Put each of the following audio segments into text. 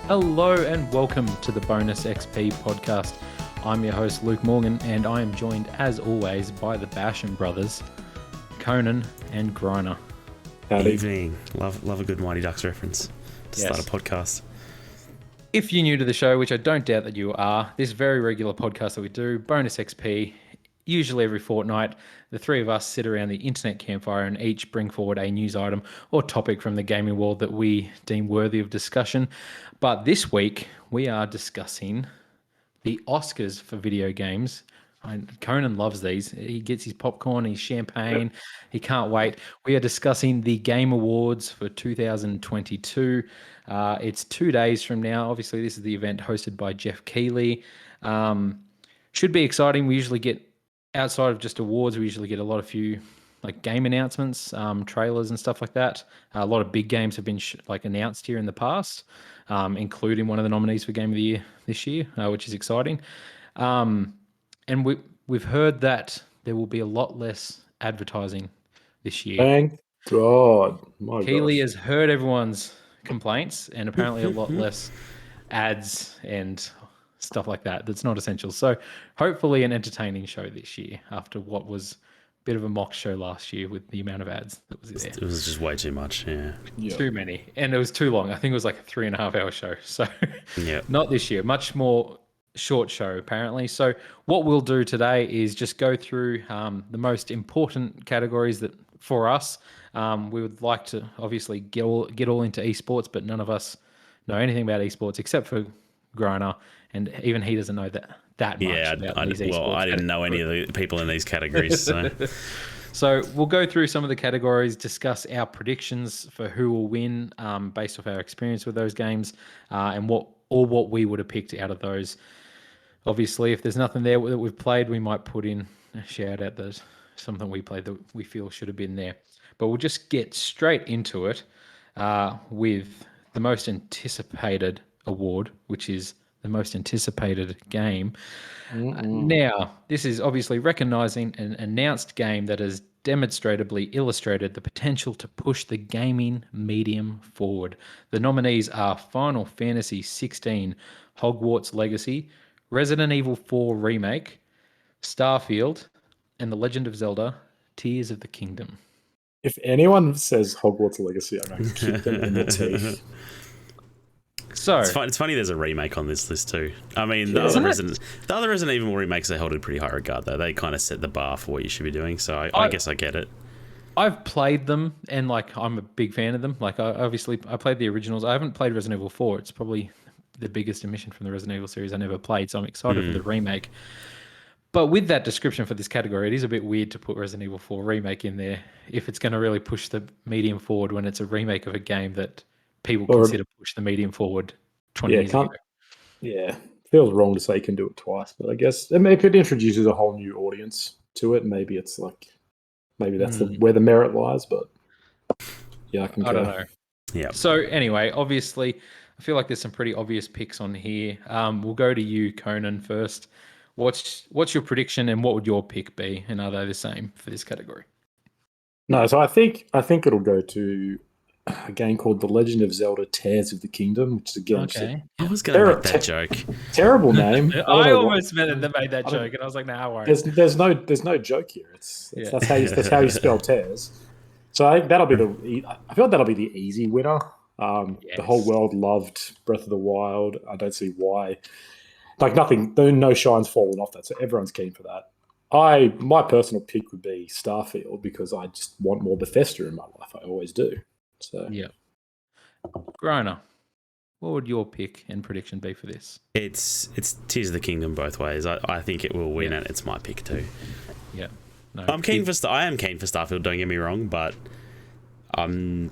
Hello and welcome to the Bonus XP podcast. I'm your host Luke Morgan and I am joined as always by the Basham brothers, Conan and Griner. Howdy. Evening. Love a good Mighty Ducks reference to start a podcast. If you're new to the show, which I don't doubt that you are, this very regular podcast that we do, Bonus XP, usually every fortnight, the three of us sit around the internet campfire and each bring forward a news item or topic from the gaming world that we deem worthy of discussion. But this week, we are discussing the Oscars for video games. Conan loves these. He gets his popcorn, his champagne. He can't wait. We are discussing the Game Awards for 2022. It's 2 days from now. Obviously, this is the event hosted by Jeff Keighley. Should be exciting. We usually get, outside of just awards, we usually get a few like game announcements, trailers and stuff like that. A lot of big games have been announced here in the past, including one of the nominees for Game of the Year this year, which is exciting. And we've heard that there will be a lot less advertising this year. Thank God. My Keighley gosh. has heard everyone's complaints and apparently a lot less ads and stuff like that. That's not essential. So hopefully an entertaining show this year after what was a bit of a mock show last year with the amount of ads that was there. It was just way too much, yeah. Too many. And it was too long. I think it was like a 3.5 hour show. So yeah. Not this year. Much more short show apparently. So what we'll do today is just go through the most important categories that for us. We would like to obviously get all into esports, but none of us know anything about esports except for Griner, and even he doesn't know that much about these esports. I didn't know any of the people in these categories. So. So we'll go through some of the categories, discuss our predictions for who will win based off our experience with those games, and what we would have picked out of those. Obviously, if there's nothing there that we've played, we might put in a shout out that something we played that we feel should have been there. But we'll just get straight into it with the most anticipated award, which is the most anticipated game. Now, this is obviously recognizing an announced game that has demonstrably illustrated the potential to push the gaming medium forward. The nominees are Final Fantasy XVI Hogwarts Legacy, Resident Evil 4 Remake, Starfield, and The Legend of Zelda Tears of the Kingdom. If anyone says Hogwarts Legacy, I'm going to kick them in the teeth. So it's funny there's a remake on this list too. I mean, the other Resident Evil remakes are held in pretty high regard though. They kind of set the bar for what you should be doing. So I guess I get it. I've played them and I'm a big fan of them. I played the originals. I haven't played Resident Evil 4. It's probably the biggest omission from the Resident Evil series I never played. So I'm excited for the remake. But with that description for this category, it is a bit weird to put Resident Evil 4 Remake in there if it's going to really push the medium forward when it's a remake of a game that people consider push the medium forward 20 years ago. Yeah, feels wrong to say you can do it twice, but I guess if it introduces a whole new audience to it, maybe it's maybe that's where the merit lies, but yeah, I don't know. Yeah. So anyway, obviously, I feel like there's some pretty obvious picks on here. We'll go to you, Conan, first. What's your prediction and what would your pick be? And are they the same for this category? No, so I think it'll go to a game called The Legend of Zelda Tears of the Kingdom, which is again I was going to make that joke. Terrible name. I almost made that joke, and I was like, "Nah, I won't." There's no joke here. That's how you spell tears. So I think I feel like that'll be the easy winner. The whole world loved Breath of the Wild. I don't see why. No shine's fallen off that, so everyone's keen for that. My personal pick would be Starfield because I just want more Bethesda in my life. I always do. So yeah. Griner, what would your pick and prediction be for this? It's Tears of the Kingdom both ways. I think it will win, and it's my pick too. Yeah. No, I am keen for Starfield. Don't get me wrong, but I'm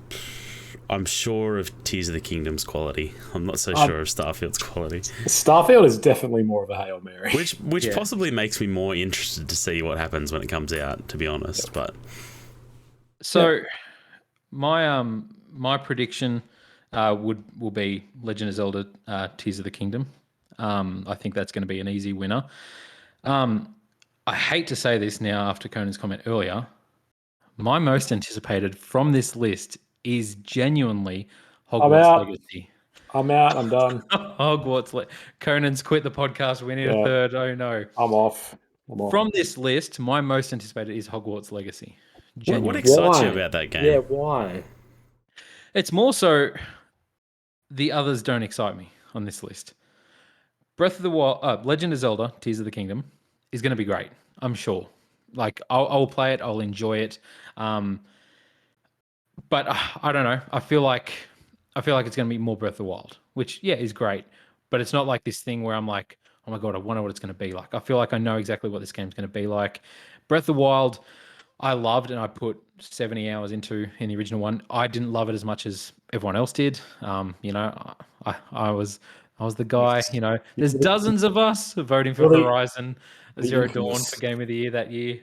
sure of Tears of the Kingdom's quality. I'm not so sure of Starfield's quality. Starfield is definitely more of a Hail Mary. Which possibly makes me more interested to see what happens when it comes out, to be honest. But my prediction will be Legend of Zelda Tears of the Kingdom. I think that's going to be an easy winner. I hate to say this now after Conan's comment earlier. My most anticipated from this list is genuinely Hogwarts Legacy. I'm out. I'm done. Hogwarts. Conan's quit the podcast. We need a third. Oh no. I'm off. From this list, my most anticipated is Hogwarts Legacy. What excites you about that game? Yeah, why? It's more so the others don't excite me on this list. Breath of the Wild, Legend of Zelda, Tears of the Kingdom is going to be great. I'm sure. Like I'll play it. I'll enjoy it. But I don't know. I feel like it's going to be more Breath of the Wild, which is great. But it's not like this thing where I'm like, oh my god, I wonder what it's going to be like. I feel like I know exactly what this game's going to be like. Breath of the Wild, I loved and I put 70 hours into in the original one. I didn't love it as much as everyone else did. I was the guy. There's dozens of us voting for Horizon Zero Dawn for Game of the Year that year.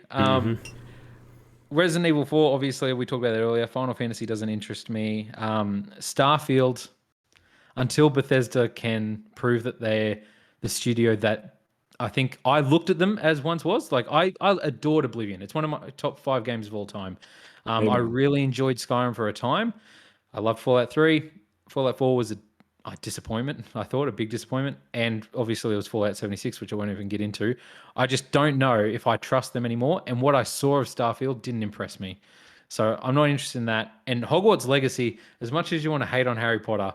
Resident Evil 4, obviously, we talked about that earlier. Final Fantasy doesn't interest me. Starfield, until Bethesda can prove that they're the studio that I think I looked at them as once was. Like, I adored Oblivion. It's one of my top 5 games of all time. I really enjoyed Skyrim for a time. I loved Fallout 3. Fallout 4 was a disappointment. I thought a big disappointment. And obviously there was Fallout 76, which I won't even get into. I just don't know if I trust them anymore. And what I saw of Starfield didn't impress me. So I'm not interested in that. And Hogwarts Legacy, as much as you want to hate on Harry Potter,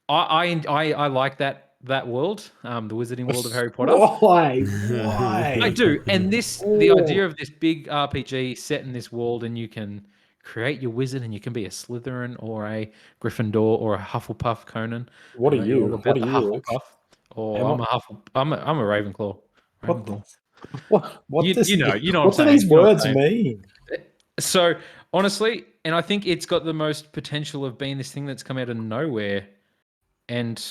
I like that world, the Wizarding World of Harry Potter. Why? I do. And the idea of this big RPG set in this world, and you can create your wizard, and you can be a Slytherin or a Gryffindor or a Hufflepuff, Conan. What are you? What are you? Hufflepuff? Or I'm a Ravenclaw. What you know what do these words mean? So honestly, and I think it's got the most potential of being this thing that's come out of nowhere. And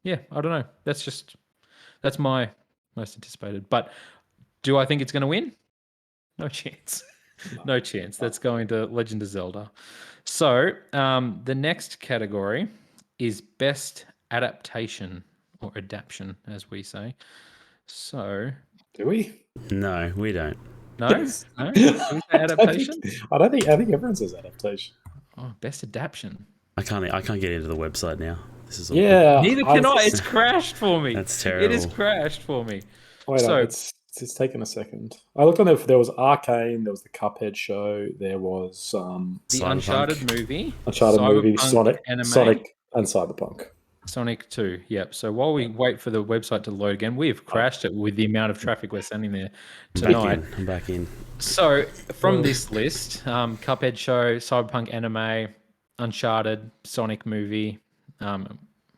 I don't know. That's my most anticipated. But do I think it's going to win? No chance. No chance. That's going to Legend of Zelda. So the next category is best adaptation or adaption, as we say. So do we? No, we don't. No? Yes. No? Do we say adaptation? I think everyone says adaptation. Oh, best adaptation. I can't get into the website now. This is neither can I. It's crashed for me. That's terrible. It is crashed for me. Wait, it's taken a second. I looked on there was Arcane, there was the Cuphead show, there was the Uncharted movie, Sonic, and Cyberpunk. Sonic 2, yep. So while we wait for the website to load again, we've crashed it with the amount of traffic we're sending there tonight. I'm back in. So from this list, Cuphead show, Cyberpunk anime, Uncharted, Sonic movie,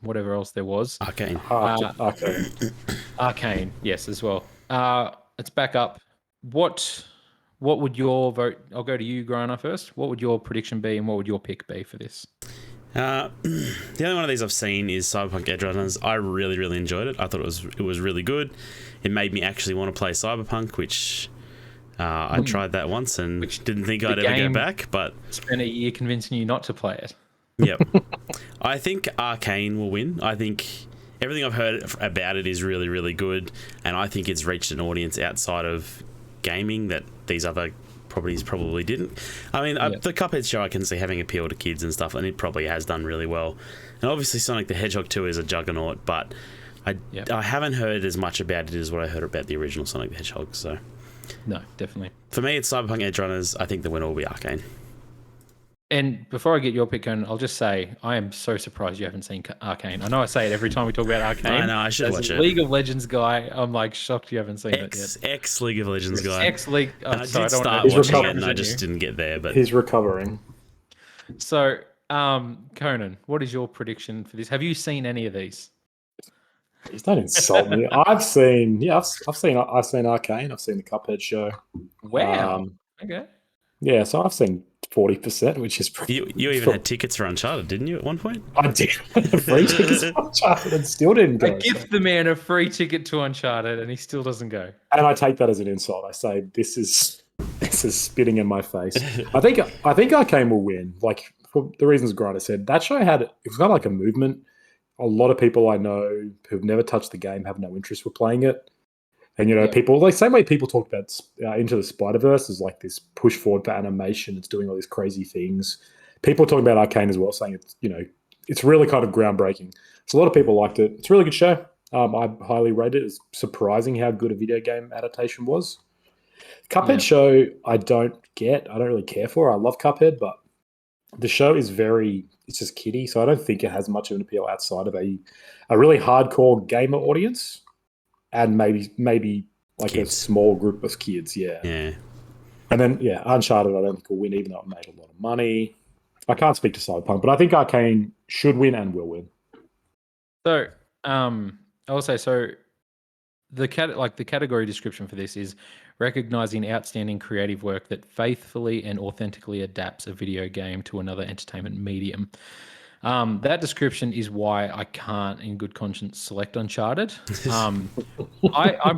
whatever else there was. Arcane. Arcane, yes, as well. Let's back up. What would your vote? I'll go to you, Grana, first. What would your prediction be, and what would your pick be for this? The only one of these I've seen is Cyberpunk Edgerunners. I really, really enjoyed it. I thought it was really good. It made me actually want to play Cyberpunk, which I tried that once and didn't think I'd ever go back. But spent a year convincing you not to play it. Yep. I think Arcane will win. I think everything I've heard about it is really, really good, and I think it's reached an audience outside of gaming that these other properties probably didn't. I mean, the Cuphead show I can see having appeal to kids and stuff, and it probably has done really well. And obviously Sonic the Hedgehog 2 is a juggernaut, but I haven't heard as much about it as what I heard about the original Sonic the Hedgehog. So no, definitely. For me, it's Cyberpunk Edgerunners. I think the winner will be Arcane. And before I get your pick, Conan, I'll just say I am so surprised you haven't seen Arcane. I know I say it every time we talk about Arcane. I know, I should watch it. League of Legends guy, I'm like shocked you haven't seen it yet. Ex-League of Legends guy. Ex-League. I did start watching it and I just didn't get there. But he's recovering. So, Conan, what is your prediction for this? Have you seen any of these? Please don't insult me. I've seen Arcane. I've seen the Cuphead show. Wow. Okay. Yeah, so I've seen 40%, which is pretty. You even had tickets for Uncharted, didn't you, at one point? I did. Free tickets for Uncharted and still didn't go. I gift the man a free ticket to Uncharted and he still doesn't go. And I take that as an insult. I say this is spitting in my face. I think Arcane will win. Like for the reasons Grant said, that show it was kind of like a movement. A lot of people I know who've never touched the game have no interest with playing it. And, people, like, same way people talk about Into the Spider-Verse is like this push forward for animation. It's doing all these crazy things. People are talking about Arcane as well, saying it's, it's really kind of groundbreaking. So a lot of people liked it. It's a really good show. I highly rate it. It's surprising how good a video game adaptation was. Cuphead show, I don't really care for. I love Cuphead, but the show is it's just kiddie, so I don't think it has much of an appeal outside of a really hardcore gamer audience and maybe like kids. A small group of kids, Yeah. And then, Uncharted I don't think will win, even though it made a lot of money. I can't speak to Cyberpunk, but I think Arcane should win and will win. So, I'll say, the category description for this is recognizing outstanding creative work that faithfully and authentically adapts a video game to another entertainment medium. That description is why I can't, in good conscience, select Uncharted. I'm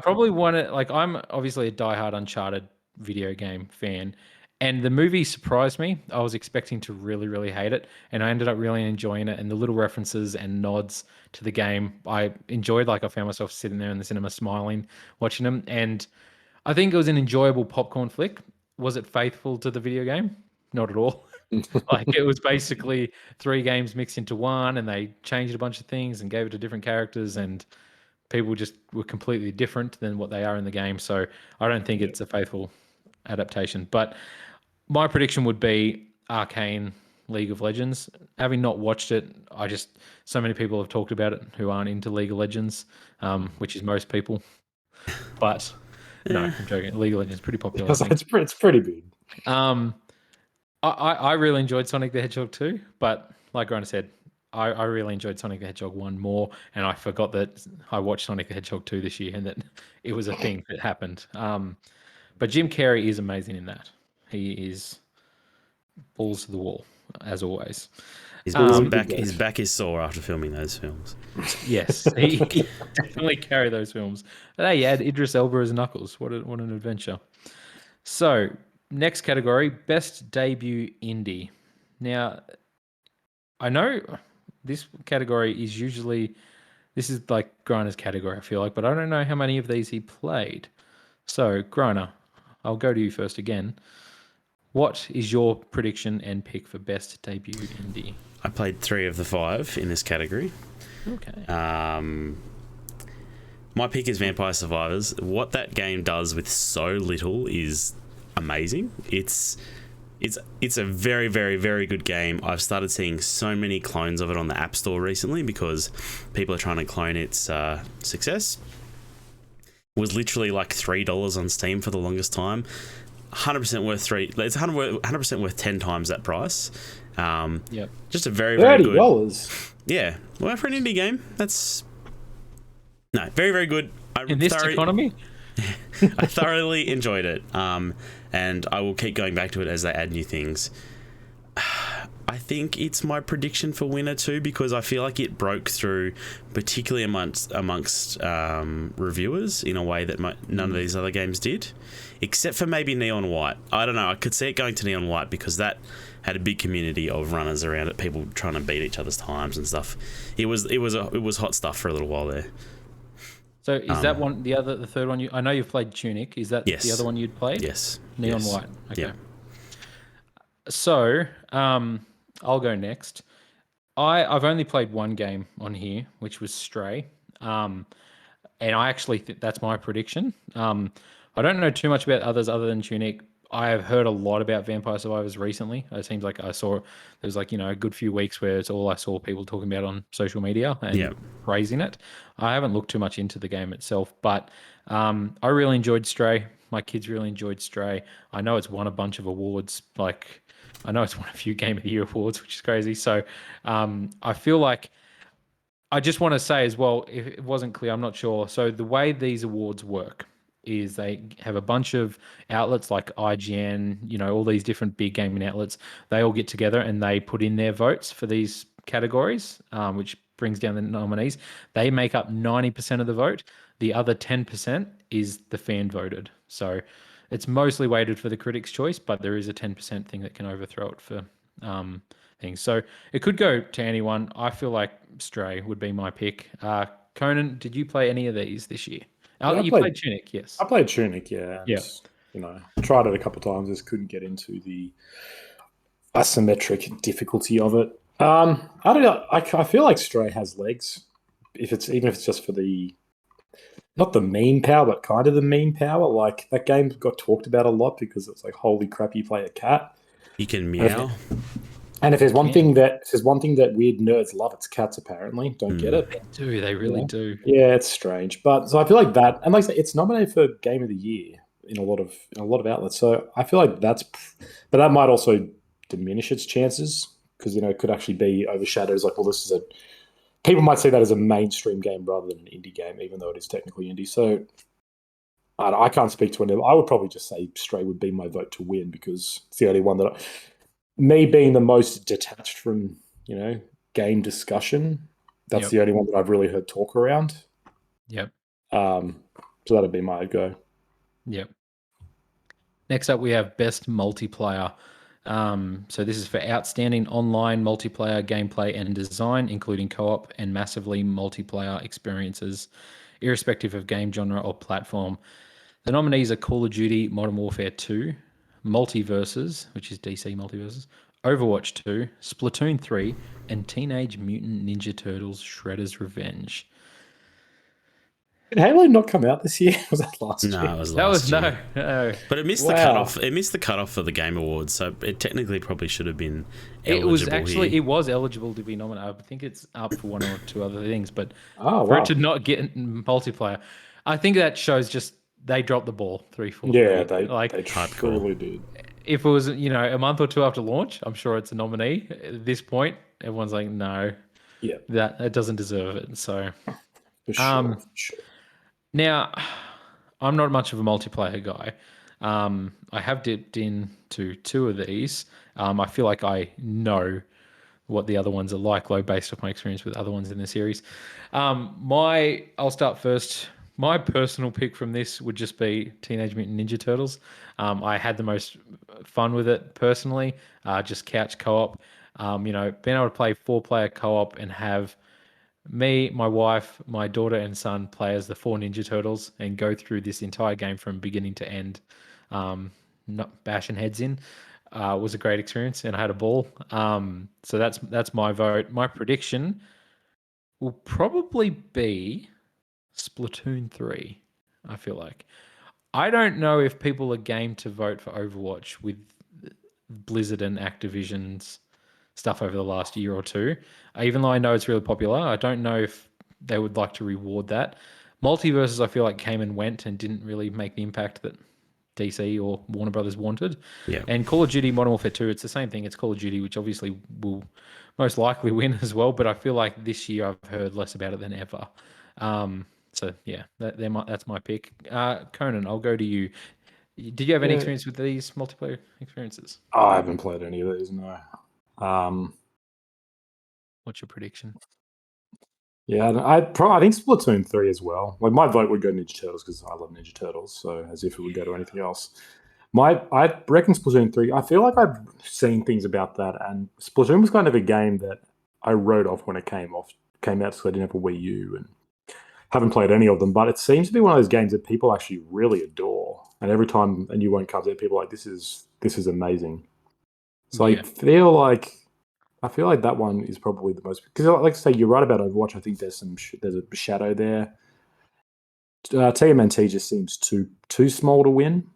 probably I'm obviously a diehard Uncharted video game fan, and the movie surprised me. I was expecting to really, really hate it, and I ended up really enjoying it. And the little references and nods to the game, I enjoyed. Like I found myself sitting there in the cinema smiling, watching them, and I think it was an enjoyable popcorn flick. Was it faithful to the video game? Not at all. Like it was basically 3 games mixed into one, and they changed a bunch of things and gave it to different characters, and people just were completely different than what they are in the game. So I don't think it's a faithful adaptation. But my prediction would be Arcane League of Legends. Having not watched it, so many people have talked about it who aren't into League of Legends, which is most people. But no, I'm joking. League of Legends is pretty popular. It's pretty big. I really enjoyed Sonic the Hedgehog 2, but like Grant said, I really enjoyed Sonic the Hedgehog 1 more, and I forgot that I watched Sonic the Hedgehog 2 this year and that it was a thing that happened. But Jim Carrey is amazing in that. He is balls to the wall, as always. His back is sore after filming those films. Yes, he definitely carry those films. But hey, you had Idris Elba as Knuckles. What an adventure. So, next category, Best Debut Indie. Now, I know this category is this is like Grana's category, I feel like, but I don't know how many of these he played. So, Grana, I'll go to you first again. What is your prediction and pick for Best Debut Indie? I played 3 of the 5 in this category. Okay. My pick is Vampire Survivors. What that game does with so little is amazing. It's a very, very, very good game. I've started seeing so many clones of it on the App Store recently because people are trying to clone its success. It was literally like $3 on Steam for the longest time. 100% worth It's 100% worth 10 times that price. Just a very, very good $30. Yeah. Well, for an indie game, that's very, very good. In this economy. I thoroughly enjoyed it, and I will keep going back to it as they add new things. I think it's my prediction for winner too, because I feel like it broke through, particularly amongst reviewers, in a way that none of these other games did, except for maybe Neon White. I don't know. I could see it going to Neon White because that had a big community of runners around it, people trying to beat each other's times and stuff. It was hot stuff for a little while there. So is that one the third one? I know you've played Tunic. Is that the other one you'd played? Yes. Neon White. Okay. Yeah. So I'll go next. I've only played one game on here, which was Stray, and I actually think that's my prediction. I don't know too much about others other than Tunic. I have heard a lot about Vampire Survivors recently. It seems like I saw there was a good few weeks where it's all I saw people talking about on social media and praising it. I haven't looked too much into the game itself, but I really enjoyed Stray. My kids really enjoyed Stray. I know it's won a bunch of awards. I know it's won a few Game of the Year awards, which is crazy. So I feel like I just want to say as well, if it wasn't clear, I'm not sure. So the way these awards work is they have a bunch of outlets like IGN, all these different big gaming outlets. They all get together and they put in their votes for these categories, which brings down the nominees. They make up 90% of the vote. The other 10% is the fan voted. So it's mostly weighted for the critics' choice, but there is a 10% thing that can overthrow it for things. So it could go to anyone. I feel like Stray would be my pick. Conan, did you play any of these this year? You played Tunic, yes. I played Tunic, yeah. Tried it a couple of times, just couldn't get into the asymmetric difficulty of it. I don't know. I feel like Stray has legs. Even if it's just for the not the meme power, but kind of the meme power. Like that game got talked about a lot because it's like, holy crap, you play a cat. You can And meow. if there's one can. thing that if there's one thing that weird nerds love, it's cats. Apparently, don't get it. Do they really do? Yeah, it's strange, but so I feel like that, and like I say, it's nominated for Game of the Year in a lot of outlets. So I feel like but that might also diminish its chances because it could actually be overshadowed as like, well, this is a people might see that as a mainstream game rather than an indie game, even though it is technically indie. So I can't speak to it. I would probably just say Stray would be my vote to win because it's the only one that me being the most detached from game discussion. That's the only one that I've really heard talk around. Yep. So that'd be my go. Yep. Next up, we have Best Multiplayer. So this is for outstanding online multiplayer gameplay and design, including co-op and massively multiplayer experiences, irrespective of game genre or platform. The nominees are Call of Duty Modern Warfare 2, Multiverses, which is DC Multiverses, Overwatch 2, Splatoon 3, and Teenage Mutant Ninja Turtles Shredder's Revenge. Did Halo not come out this year? Was that last year? No, it was last year. No. But it missed the cutoff. It missed the cutoff for the Game Awards, so it technically probably should have been eligible. It was eligible to be nominated. I think it's up for one or two other things, but for it to not get multiplayer, I think that shows just they dropped the ball 3-4. Yeah, they truly did. If it was a month or two after launch, I'm sure it's a nominee. At this point, everyone's like, no, that doesn't deserve it. So, for sure. Now, I'm not much of a multiplayer guy. I have dipped into two of these. I feel like I know what the other ones are like, based off my experience with other ones in the series. I'll start first. My personal pick from this would just be Teenage Mutant Ninja Turtles. I had the most fun with it personally, just couch co-op. Being able to play 4-player co-op and have me, my wife, my daughter, and son play as the 4 Ninja Turtles and go through this entire game from beginning to end, not bashing heads in, was a great experience, and I had a ball. So that's my vote. My prediction will probably be Splatoon 3. I feel like I don't know if people are game to vote for Overwatch with Blizzard and Activision's stuff over the last year or two. Even though I know it's really popular, I don't know if they would like to reward that. Multiverses, I feel like, came and went and didn't really make the impact that DC or Warner Brothers wanted. Yeah. And Call of Duty Modern Warfare 2, it's the same thing. It's Call of Duty, which obviously will most likely win as well. But I feel like this year I've heard less about it than ever. So yeah, that's my pick. Conan, I'll go to you. Did you have any experience with these multiplayer experiences? I haven't played any of these, no. What's your prediction? Yeah, I think Splatoon 3 as well. Like my vote would go Ninja Turtles because I love Ninja Turtles. So as if it would go to anything else. I reckon Splatoon 3. I feel like I've seen things about that, and Splatoon was kind of a game that I wrote off when it came out. So I didn't have a Wii U and haven't played any of them. But it seems to be one of those games that people actually really adore. And every time a new one comes out, people are like, this is amazing. So I feel like that one is probably the most, because like I say, you're right about Overwatch. I think there's a shadow there. TMNT just seems too small to win.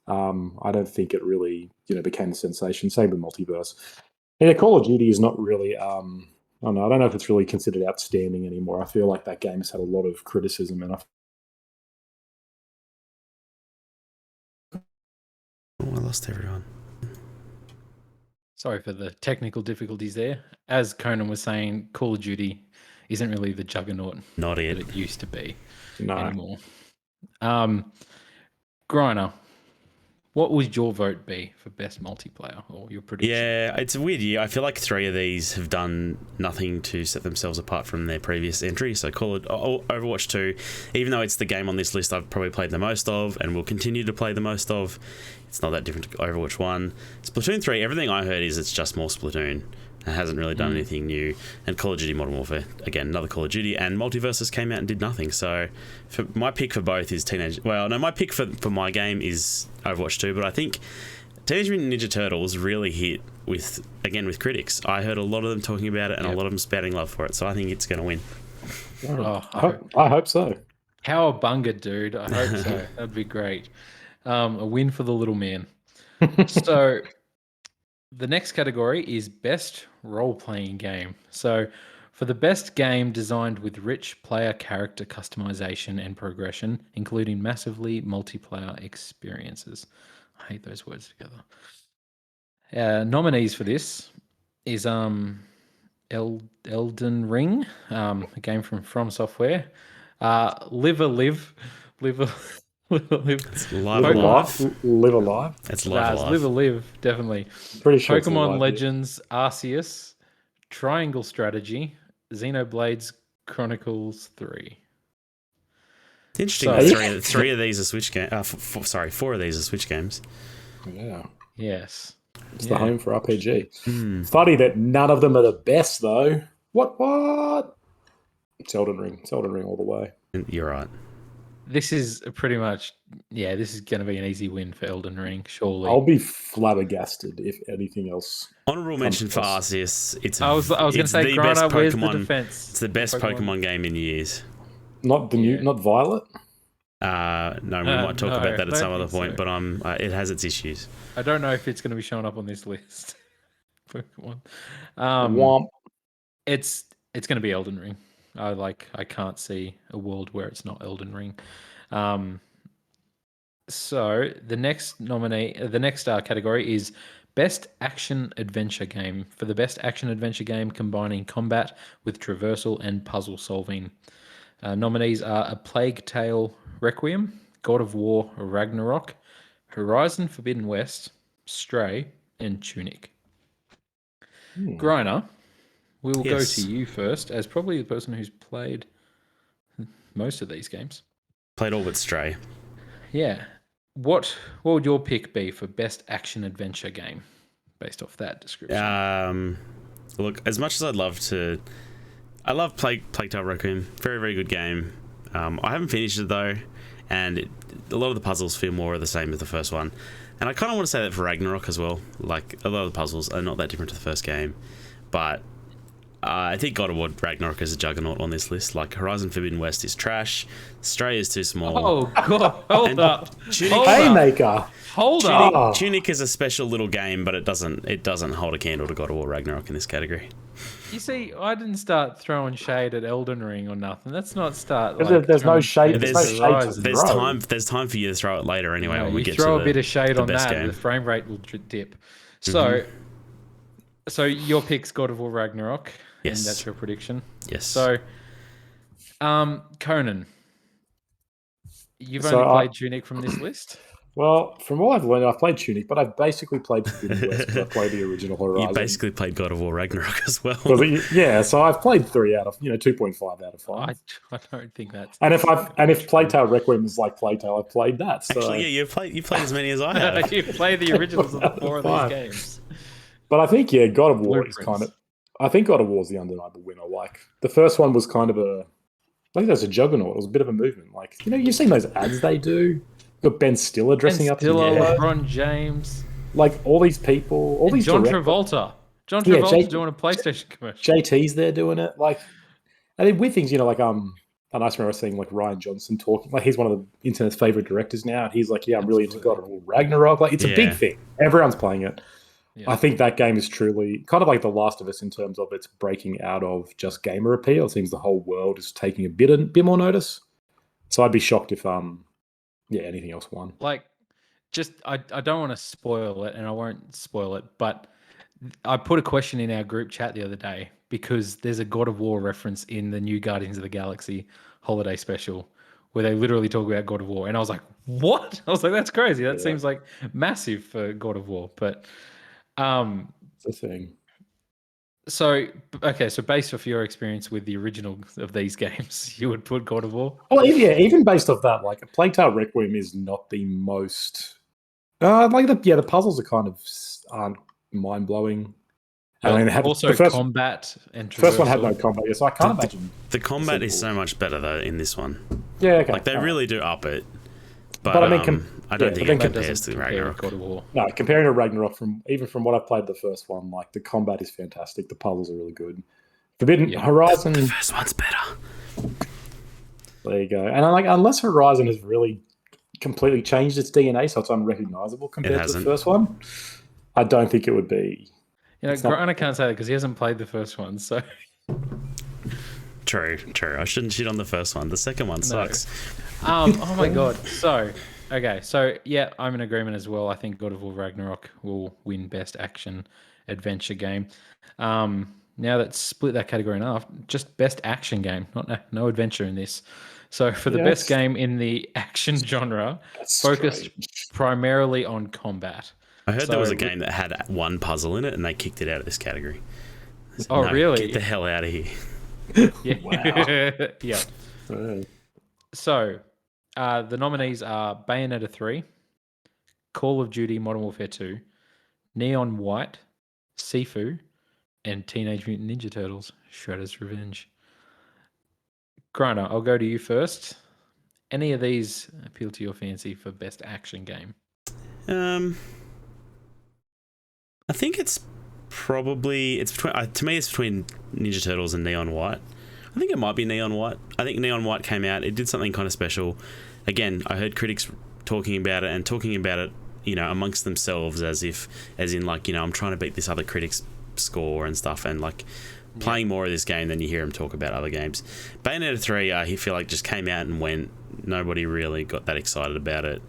I don't think it really became a sensation. Same with Multiverse. And Call of Duty is not really. I don't know if it's really considered outstanding anymore. I feel like that game has had a lot of criticism, and I lost everyone. Sorry for the technical difficulties there. As Conan was saying, Call of Duty isn't really the juggernaut that it used to be anymore. Griner, what would your vote be for best multiplayer or your prediction? Yeah, it's a weird year. I feel like 3 of these have done nothing to set themselves apart from their previous entry. So Overwatch 2, even though it's the game on this list I've probably played the most of and will continue to play the most of, it's not that different to Overwatch 1. Splatoon 3, everything I heard is it's just more Splatoon. It hasn't really done anything new. And Call of Duty Modern Warfare, again, another Call of Duty. And Multiverses came out and did nothing. So my pick for both is my pick for my game is Overwatch 2. But I think Teenage Mutant Ninja Turtles really hit with critics. I heard a lot of them talking about it and a lot of them spouting love for it. So I think it's going to win. I hope so. Cowabunga, dude. I hope so. That'd be great. A win for the little man. So the next category is best role-playing game. So for the best game designed with rich player character customization and progression, including massively multiplayer experiences. I hate those words together. Nominees for this is Elden Ring, a game from Software. Live a Live. It's Live Alive. It's Live Alive. Live a Live, definitely. Pretty sure Pokemon Legends Arceus, Triangle Strategy, Xenoblades Chronicles 3. It's interesting. Three of these are Switch games. 4 of these are Switch games. Yeah. Yes. It's the home for RPG. Funny that none of them are the best, though. What? It's Elden Ring. It's Elden Ring all the way. You're right. This is pretty much, this is going to be an easy win for Elden Ring, surely. I'll be flabbergasted if anything else. Honorable mention for Arceus. I was going to say, Grana, where's the defense? It's the best Pokemon game in years. Not the new, not Violet. No, we might talk about that at some other point, but it has its issues. I don't know if it's going to be showing up on this list. Pokemon. Womp. It's going to be Elden Ring. I can't see a world where it's not Elden Ring. So the next category is Best Action Adventure Game. For the Best Action Adventure Game combining combat with traversal and puzzle solving. Nominees are A Plague Tale Requiem, God of War Ragnarok, Horizon Forbidden West, Stray, and Tunic. Griner, we will go to you first, as probably the person who's played most of these games. Played all but Stray. Yeah. What would your pick be for best action adventure game, based off that description? Look, as much as I love Plague Tale Requiem. Very, very good game. I haven't finished it though, and a lot of the puzzles feel more of the same as the first one. And I kind of want to say that for Ragnarok as well. Like, a lot of the puzzles are not that different to the first game, but I think God of War Ragnarok is a juggernaut on this list. Like, Horizon Forbidden West is trash. Stray is too small. Oh, God. Hold up. Haymaker. Hold up. Tunic is a special little game, but it doesn't hold a candle to God of War Ragnarok in this category. You see, I didn't start throwing shade at Elden Ring or nothing. Let's not start. There's no shade. There's time for you to throw it later anyway. When we get throw to a bit of shade on that, game. the frame rate will dip. So your pick's God of War Ragnarok. Yes, and that's your prediction. Yes. So, Conan, you've only played Tunic from this list. Well, from what I've learned, I've played Tunic, but I've basically played Forbidden West because I played the original Horizon. You basically played God of War Ragnarok as well. So I've played 3 out of 2.5 out of 5. I don't think that's. And if Plague Tale Requiem is like Plague Tale, I've played that. So. Actually, you played as many as I have. You played the originals of the 4 of these games. But I think God of War is kind of. I think God of War is the undeniable winner. Like the first one was kind of I think that's a juggernaut. It was a bit of a movement. Like you've seen those ads they do. Got Ben Stiller dressing up. LeBron James. Like all these people, all these John Travolta. John Travolta's doing a PlayStation commercial. JT's there doing it. Like, and then weird things, like and I remember seeing like Ryan Johnson talking. Like he's one of the internet's favorite directors now. And he's like, I'm really into God of War Ragnarok. Like it's a big thing. Everyone's playing it. Yeah. I think that game is truly kind of like The Last of Us in terms of its breaking out of just gamer appeal. It seems the whole world is taking a bit more notice. So I'd be shocked if anything else won. Like, I don't want to spoil it, and I won't spoil it, but I put a question in our group chat the other day because there's a God of War reference in the new Guardians of the Galaxy holiday special where they literally talk about God of War, and I was like, what? I was like, that's crazy. That seems like massive for God of War, but it's a thing. So based off your experience with the original of these games, you would put God of War? Well, even based off that, like, Plague Tale Requiem is not the most... the puzzles are kind of aren't mind-blowing. Combat and traversal. First one had no combat, so I can't imagine... The combat is so much better, though, in this one. Yeah, okay. Like, they really do up it. But I mean, I don't think but it then compares to compare with Ragnarok. God of War. No, comparing to Ragnarok, from what I played the first one, like the combat is fantastic, the puzzles are really good. Forbidden Yeah. Horizon, The first one's better. there you go. And I'm like, unless Horizon has really completely changed its DNA, so it's unrecognizable compared to the hasn't. first one, I don't think it would be. You know, It's not- Griner can't say that because he hasn't played the first one. So True. I shouldn't shit on the first one. The second one sucks. oh my god. So okay. So yeah, I'm in agreement as well. I think God of War Ragnarok will win Best Action Adventure Game. Now that's split that category in half. Just Best Action Game, no adventure in this. So for the best game in the action genre, That's focused strange. primarily on combat. I heard So there was a game that had one puzzle in it, and they kicked it out of this category. Oh, really? Get the hell out of here. Yeah. Wow. Yeah. Right. So the nominees are Bayonetta 3, Call of Duty Modern Warfare 2, Neon White, Sifu, and Teenage Mutant Ninja Turtles Shredder's Revenge. Griner, I'll go to you first. Any of these appeal to your fancy for best action game? I think it's probably between to me it's between Ninja Turtles and Neon White. I think it might be Neon White. I think Neon White came out. It did something kind of special. Again, I heard critics talking about it, you know, amongst themselves as in like, you know, I'm trying to beat this other critic's score and stuff, and like playing more of this game than you hear him talk about other games. Bayonetta 3, I feel like just came out and went. Nobody really got that excited about it.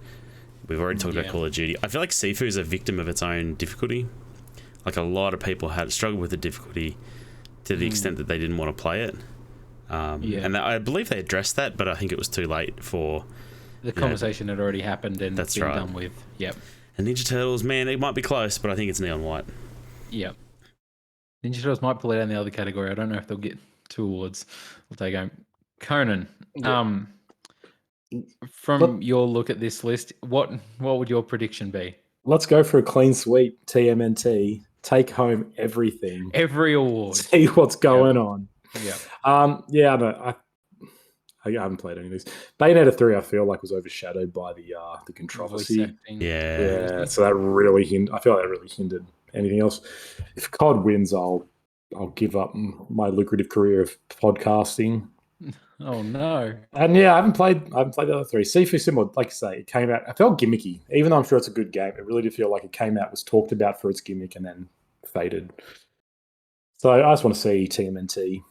We've already talked about Call of Duty. I feel like Sifu is a victim of its own difficulty. Like a lot of people had struggled with the difficulty to the extent that they didn't want to play it. And I believe they addressed that, but I think it was too late for... The conversation had already happened and That's been right. done with. Yep. And Ninja Turtles, man, it might be close, but I think it's Neon White. Yep. Ninja Turtles might pull it out in the other category. I don't know if they'll get 2 awards. We'll take home. Conan, from your look at this list, what would your prediction be? Let's go for a clean sweep. TMNT. Take home everything. Every award. See what's going on. Yeah. Yeah, I haven't played any of these. Bayonetta 3, I feel like, was overshadowed by the controversy. Yeah. So that really I feel like that really hindered anything else. If COD wins, I'll give up my lucrative career of podcasting. Oh no. And yeah, I haven't played the other 3. Sifu, similar, like you say, it came out. I felt gimmicky, even though I'm sure it's a good game. It really did feel like it came out, was talked about for its gimmick, and then faded. So I just want to see TMNT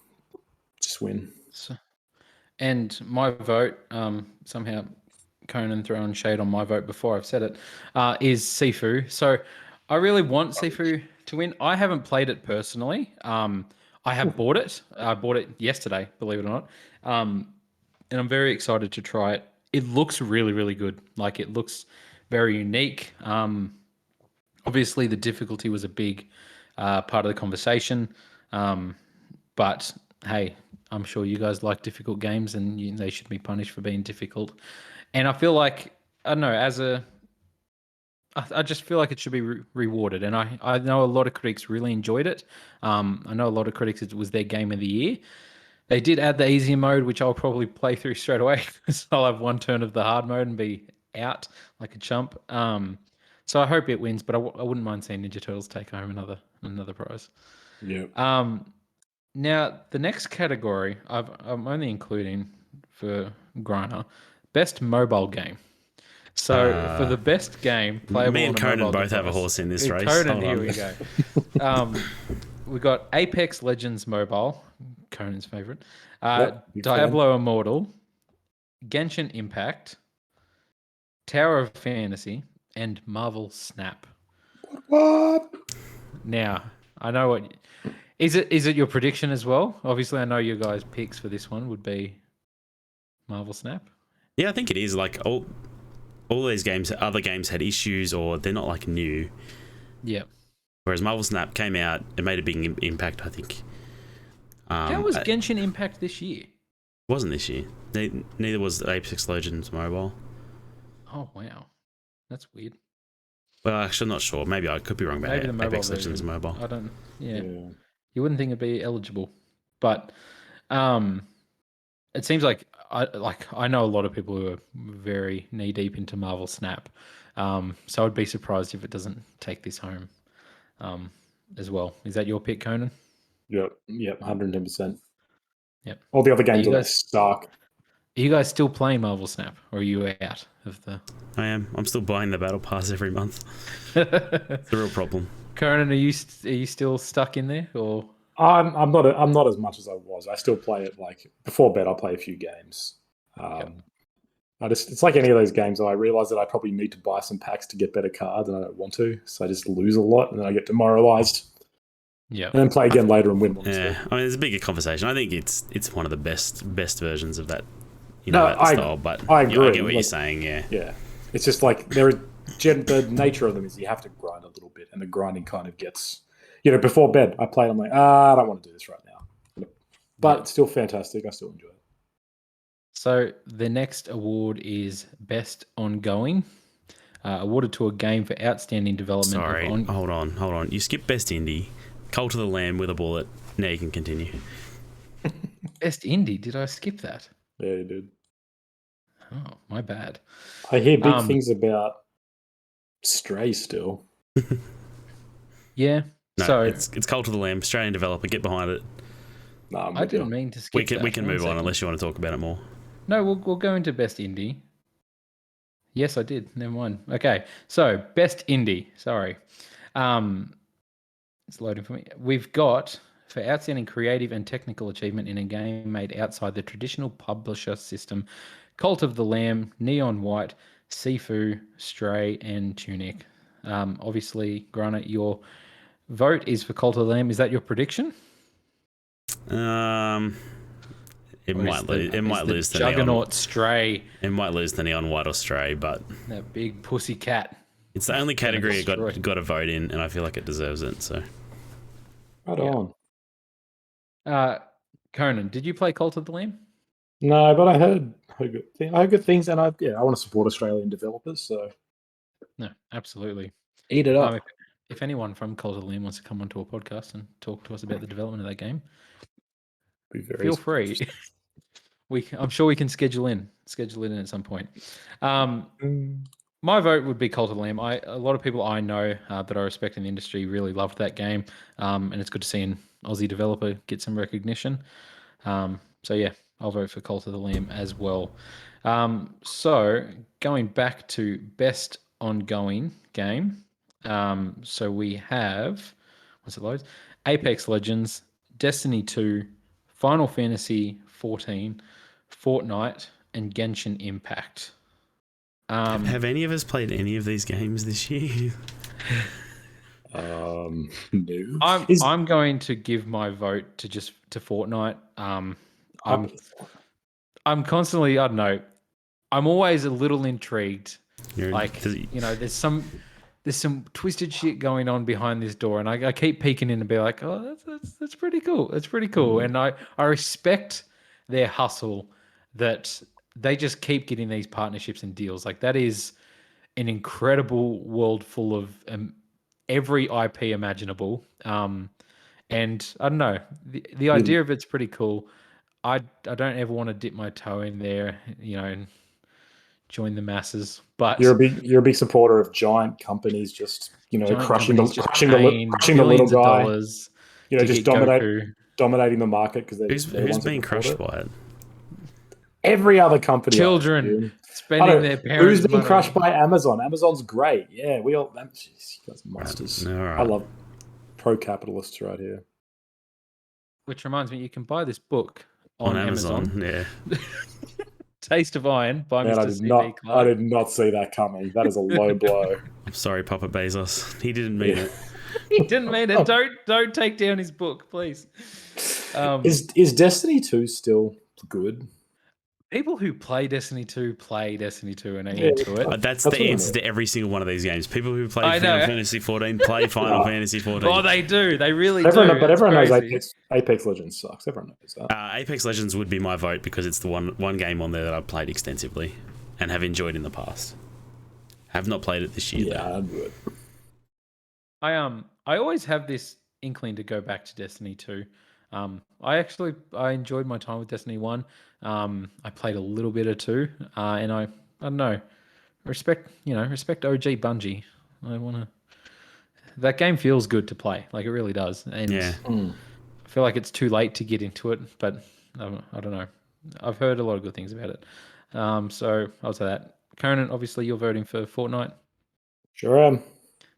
just win. And my vote, somehow Conan throwing shade on my vote before I've said it, is Sifu. So I really want Sifu to win. I haven't played it personally. I have bought it. I bought it yesterday, believe it or not. And I'm very excited to try it. It looks really, really good. Like, it looks very unique. Obviously, the difficulty was a big part of the conversation. But hey, I'm sure you guys like difficult games, and they should be punished for being difficult. And I feel like, I don't know, I just feel like it should be rewarded. And I know a lot of critics really enjoyed it. I know a lot of critics, it was their game of the year. They did add the easier mode, which I'll probably play through straight away because I'll have one turn of the hard mode and be out like a chump. So I hope it wins, but I wouldn't mind seeing Ninja Turtles take home another prize. Yeah. Now, the next category I'm only including for Griner, best mobile game. So for the best game playable, me and on a Conan mobile both have a device- horse in this race. Conan, Hold here on. we go. We got Apex Legends Mobile, Conan's favorite. big Diablo Immortal, Genshin Impact, Tower of Fantasy, and Marvel Snap. What? Now, I know what is it your prediction as well? Obviously, I know your guys' picks for this one would be Marvel Snap. Yeah, I think it is. Like all these games, other games had issues, or they're not like new. Yeah. Whereas Marvel Snap came out, it made a big impact, I think. How was Genshin Impact this year? It wasn't this year. Neither was Apex Legends Mobile. Oh wow, that's weird. Well, actually, I'm not sure. Maybe I could be wrong about Maybe the mobile Apex Legends version. Mobile. I don't. Yeah. You wouldn't think it'd be eligible, but it seems like I know a lot of people who are very knee deep into Marvel Snap, so I'd be surprised if it doesn't take this home as well. Is that your pick, Conan? Yep, 110%. Yep. All the other games on that suck. Are you guys still playing Marvel Snap, or are you out of the? I am. I'm still buying the battle pass every month. It's a real problem. Conan, are you still stuck in there, or? I'm not as much as I was. I still play it like before bed. I play a few games. It's like any of those games. I realize that I probably need to buy some packs to get better cards, and I don't want to, so I just lose a lot, and then I get demoralized. Yeah, and then play again later and win one. Yeah, I mean, it's a bigger conversation. I think it's one of the best versions of that, that style. But I agree. I get what you're saying. Yeah, it's just like the nature of them is you have to grind a little bit, and the grinding kind of gets, before bed. I played. I'm like, I don't want to do this right now, but it's still fantastic. I still enjoy it. So the next award is Best Ongoing, awarded to a game for outstanding development. Sorry, hold on. You skipped Best Indie. Cult of the Lamb with a bullet. Now you can continue. Best Indie? Did I skip that? Yeah, you did. Oh, my bad. I hear big things about Stray still. Yeah. No, so it's Cult of the Lamb, Australian developer. Get behind it. No, I didn't mean to skip. We can move on unless you want to talk about it more. No, we'll go into Best Indie. Yes, I did. Never mind. Okay, so Best Indie. Sorry. It's loading for me. We've got, for outstanding creative and technical achievement in a game made outside the traditional publisher system, Cult of the Lamb, Neon White, Sifu, Stray, and Tunic. Obviously, Grana, your vote is for Cult of the Lamb. Is that your prediction? It might lose. It might lose the Juggernaut Neon Stray. It might lose the Neon White or Stray, but that big pussy cat. It's the only category it got a vote in, and I feel like it deserves it. So, right on. Conan, did you play Cult of the Lamb? No, but I heard good things, and I want to support Australian developers. So, no, absolutely, eat it up. If anyone from Cult of the Lamb wants to come onto a podcast and talk to us about the development of that game, feel free. I'm sure we can schedule it in at some point. My vote would be Cult of the Lamb. A lot of people I know that I respect in the industry really loved that game, and it's good to see an Aussie developer get some recognition. So yeah, I'll vote for Cult of the Lamb as well. So going back to Best Ongoing Game, so we have, what's it loads? Apex Legends, Destiny 2, Final Fantasy 14, Fortnite, and Genshin Impact. Have any of us played any of these games this year? No. I'm going to give my vote to Fortnite. I'm constantly, I don't know, I'm always a little intrigued. There's some twisted shit going on behind this door, and I keep peeking in and be like, oh, that's pretty cool. That's pretty cool. And I respect their hustle that they just keep getting these partnerships and deals. Like, that is an incredible world full of every IP imaginable. And I don't know, the idea of it's pretty cool. I don't ever want to dip my toe in there, and join the masses. But you're a big supporter of giant companies just crushing the little guy. Dollars just dominating the market because who's being crushed by it? Every other company. Children spending their parents' Who's being money. crushed by Amazon? Amazon's great. Yeah, we all. Jeez, you guys are monsters. Right. I love pro-capitalists right here. Which reminds me, you can buy this book on Amazon. Yeah. Taste of Iron by Mr. C.B. Clarke. I did not see that coming. That is a low blow. I'm sorry, Papa Bezos. He didn't mean it. He didn't mean it. Don't take down his book, please. Is Destiny 2 still good? People who play Destiny 2 and are into it. That's the answer to every single one of these games. People who play Final Fantasy 14 play Final Fantasy 14. Oh, they do. They really do. But everyone knows Apex Legends sucks. Everyone knows that. Apex Legends would be my vote because it's the one game on there that I've played extensively and have enjoyed in the past. Have not played it this year. Yeah, I'd do it. I always have this inkling to go back to Destiny 2. I enjoyed my time with Destiny 1. I played a little bit of 2, and I don't know, respect OG Bungie. I want to. That game feels good to play, like it really does, and Yeah. I feel like it's too late to get into it, but I don't know. I've heard a lot of good things about it, so I'll say that. Conan, obviously, you're voting for Fortnite. Sure am.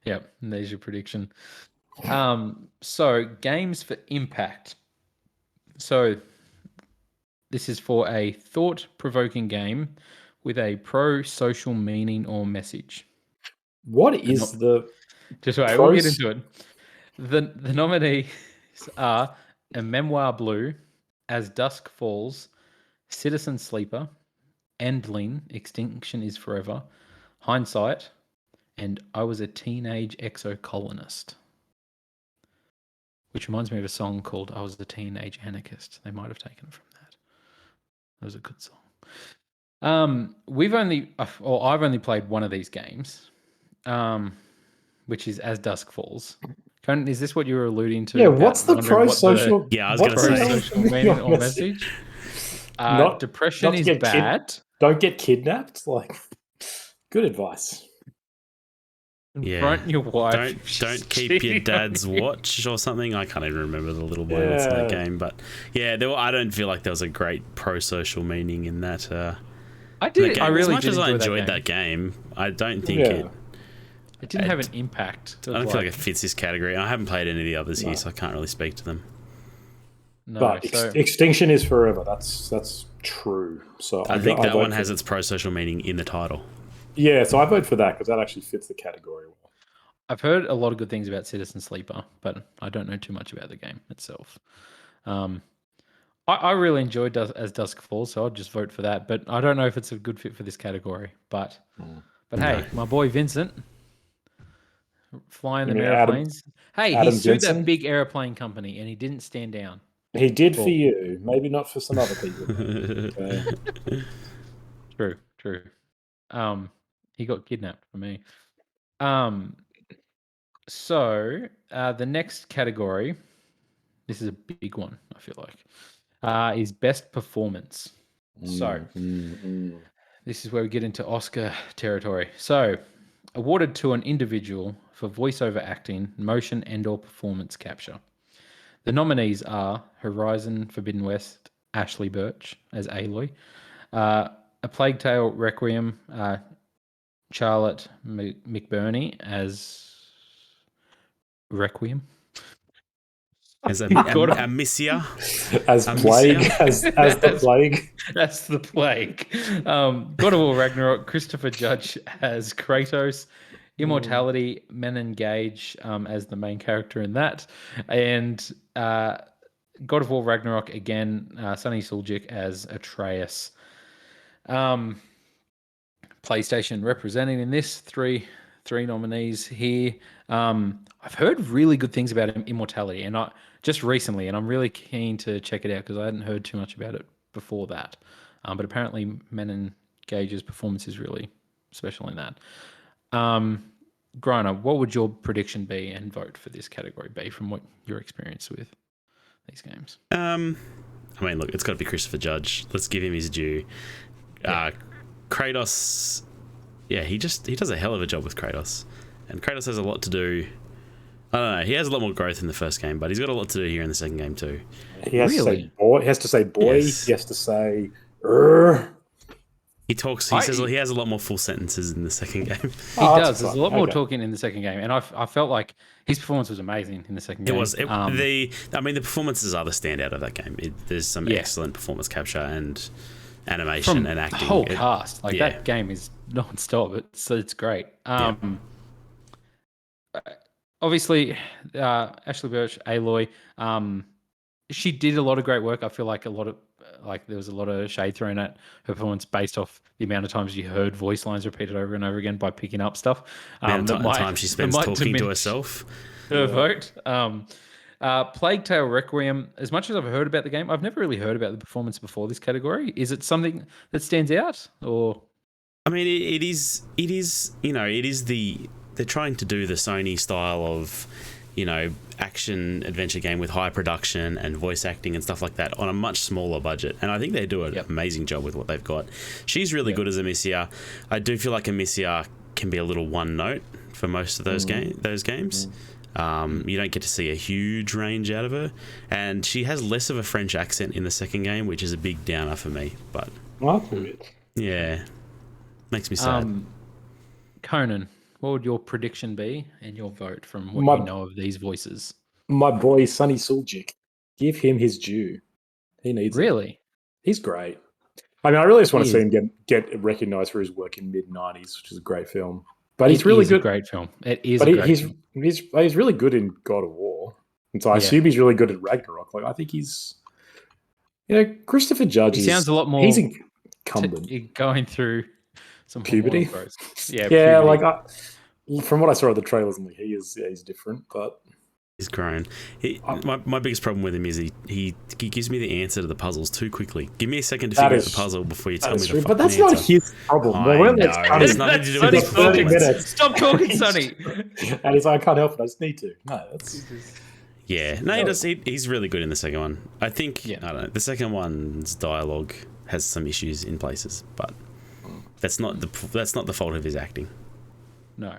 Yep, and there's your prediction. So games for impact. So this is for a thought-provoking game with a pro-social meaning or message. What is the Just wait, we'll get into it. The nominees are A Memoir Blue, As Dusk Falls, Citizen Sleeper, Endling, Extinction is Forever, Hindsight, and I Was a Teenage Exocolonist. Which reminds me of a song called I Was a Teenage Anarchist. They might have taken it from that. That was a good song. I've only played one of these games, which is As Dusk Falls. Conan, is this what you were alluding to? Yeah, about what's the wondering what pro-social? Yeah, I was gonna say. pro-social meaning or message? Depression not to is get bad. Don't get kidnapped. Like, good advice. Confront your wife. Don't keep your dad's watch or something. I can't even remember the little moments in that game, but yeah, I don't feel like there was a great pro-social meaning in that. I did. I really as much did as I enjoy enjoyed that game, I don't think it didn't have an impact. I don't feel like it fits this category. I haven't played any of the others here, so I can't really speak to them. No, but extinction is forever. That's true. So I think that one has its pro-social meaning in the title. Yeah, so I vote for that because that actually fits the category well. I've heard a lot of good things about Citizen Sleeper, but I don't know too much about the game itself. I really enjoyed As Dusk Falls, so I'd just vote for that. But I don't know if it's a good fit for this category. But hey, my boy Vincent, flying them airplanes. He sued Jensen? that big airplane company, and he didn't stand down. He did for you, maybe not for some other people. True. He got kidnapped for me. So the next category, this is a big one, I feel like, is best performance. So this is where we get into Oscar territory. So awarded to an individual for voiceover acting, motion and/or performance capture. The nominees are Horizon Forbidden West, Ashley Birch as Aloy, A Plague Tale Requiem, Charlotte McBurney as Requiem. As a Missia. As Plague. As the Plague. That's the Plague. God of War Ragnarok, Christopher Judge as Kratos, Immortality, Menon Gage as the main character in that, and God of War Ragnarok again, Sonny Suljic as Atreus. PlayStation representing in this three nominees here. I've heard really good things about Immortality, and just recently, and I'm really keen to check it out because I hadn't heard too much about it before that. But apparently, Menon Gage's performance is really special in that. Griner, what would your prediction be and vote for this category be from what your experience with these games? I mean, look, it's got to be Christopher Judge. Let's give him his due. Kratos, he does a hell of a job with Kratos, and Kratos has a lot to do. I don't know. He has a lot more growth in the first game, but he's got a lot to do here in the second game too. He has to say boy. He has to say boy. Yes. He has to say. He talks. He says he has a lot more full sentences in the second game. He does. There's a lot more talking in the second game, and I felt like his performance was amazing in the second game. It was. The performances are the standout of that game. There's some excellent performance capture and animation and acting. The whole cast, that game is non-stop. It's great. Obviously, Ashley Birch, Aloy, she did a lot of great work. I feel like there was a lot of shade thrown at her performance based off the amount of times you heard voice lines repeated over and over again by picking up stuff. The time she spends talking to herself. Her vote. Plague Tale Requiem, as much as I've heard about the game, I've never really heard about the performance before this category. Is it something that stands out, or? I mean, it is. They're trying to do the Sony style of action adventure game with high production and voice acting and stuff like that on a much smaller budget. And I think they do an amazing job with what they've got. She's really good as Amicia. I do feel like Amicia can be a little one note for most of those games. You don't get to see a huge range out of her, and she has less of a French accent in the second game, which is a big downer for me. But yeah, makes me sad. Conan, what would your prediction be and your vote from what you know of these voices? My boy Sonny Suljic, give him his due. He needs it. Really? He's great. I mean, I really just want to see him get recognised for his work in mid-90s, which is a great film. But he's really good. It's a great film. It is a great film. He's really good in God of War. And so I assume he's really good at Ragnarok. Like, I think he's... Christopher Judge he sounds a lot more... He's incumbent. Going through some puberty. Yeah, like from what I saw of the trailers, he's different, but he's grown. My biggest problem with him is he gives me the answer to the puzzles too quickly. Give me a second to figure out the puzzle before you tell me the fucking answer. But that's not his problem. I know. It's nothing to do with his 30 minutes. Stop talking, Sonny. And he's like, I can't help it. I just need to. No, that's... Yeah, no, he does. He's really good in the second one. I think I don't know. The second one's dialogue has some issues in places, but that's not the fault of his acting. No.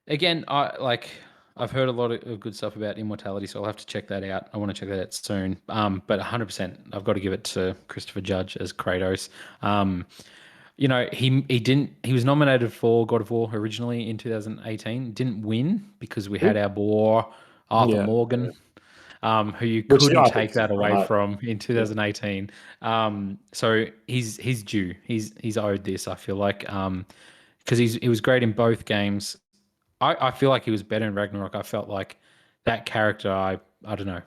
Again, I've heard a lot of good stuff about Immortality, so I'll have to check that out. I want to check that out soon. But 100%, I've got to give it to Christopher Judge as Kratos. He was nominated for God of War originally in 2018. Didn't win because we had our boy Arthur Morgan, who you couldn't take that away from in 2018. So he's due. He's owed this. I feel like because he was great in both games. I feel like he was better in Ragnarok. I felt like that character. I don't know.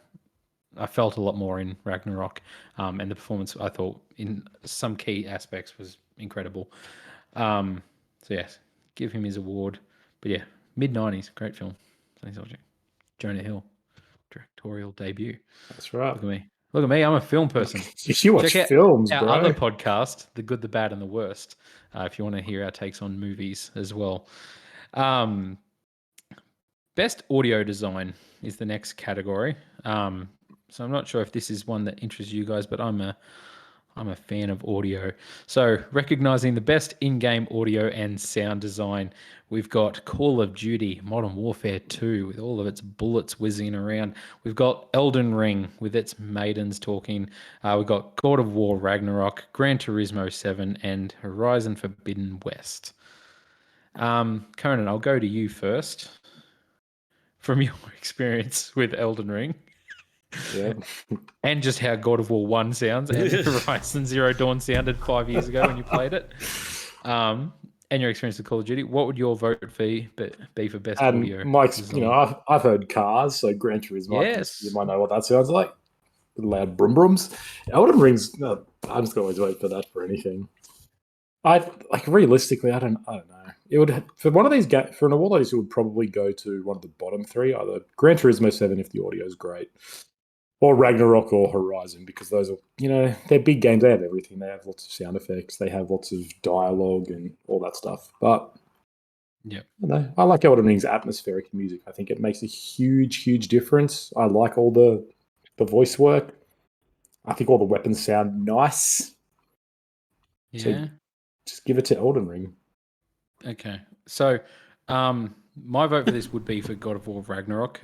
I felt a lot more in Ragnarok, and the performance I thought in some key aspects was incredible. So yes, give him his award. But yeah, mid-90s, great film. Jonah Hill, directorial debut. That's right. Look at me. I'm a film person. You watch films, our bro. other podcast, The Good, the Bad, and the Worst. If you want to hear our takes on movies as well. Best audio design is the next category. So I'm not sure if this is one that interests you guys, but I'm a fan of audio. So recognizing the best in-game audio and sound design, we've got Call of Duty, Modern Warfare 2 with all of its bullets whizzing around. We've got Elden Ring with its maidens talking. We've got God of War Ragnarok, Gran Turismo 7, and Horizon Forbidden West. Conan, I'll go to you first. From your experience with Elden Ring. Yeah. And just how God of War 1 sounds and Horizon Zero Dawn sounded 5 years ago when you played it. And your experience with Call of Duty, what would your vote be for best audio? Mike's, I've heard Cars, so Gran Turismo. Yes. You might know what that sounds like. Loud brum brums. Elden Ring's, I'm just going to wait for that for anything. Realistically, I don't know. It would for one of these for an award like this, it would probably go to one of the bottom three, either Gran Turismo 7 if the audio is great, or Ragnarok or Horizon, because those are they're big games. They have everything. They have lots of sound effects. They have lots of dialogue and all that stuff. But I like Elden Ring's atmospheric music. I think it makes a huge difference. I like all the voice work. I think all the weapons sound nice. Yeah. So just give it to Elden Ring. Okay. So my vote for this would be for God of War Ragnarok.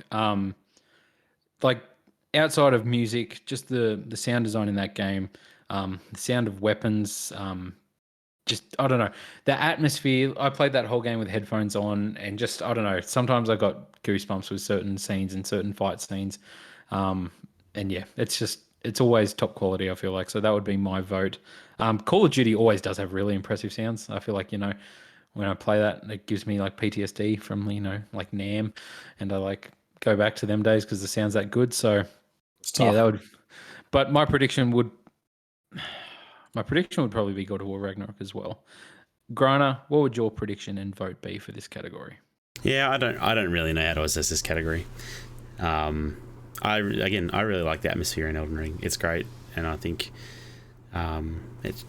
Outside of music, just the sound design in that game, the sound of weapons, just, I don't know, the atmosphere. I played that whole game with headphones on and just, I don't know, sometimes I got goosebumps with certain scenes and certain fight scenes. And yeah, it's always top quality, I feel like. So that would be my vote. Call of Duty always does have really impressive sounds. I feel like, when I play that, it gives me like PTSD from, like NAM, and I go back to them days because the sound's that good. So yeah, that would, but my prediction would probably be God of War Ragnarok as well. Grana, what would your prediction and vote be for this category? Yeah, I don't really know how to assess this category. I really like the atmosphere in Elden Ring. It's great, and I think It's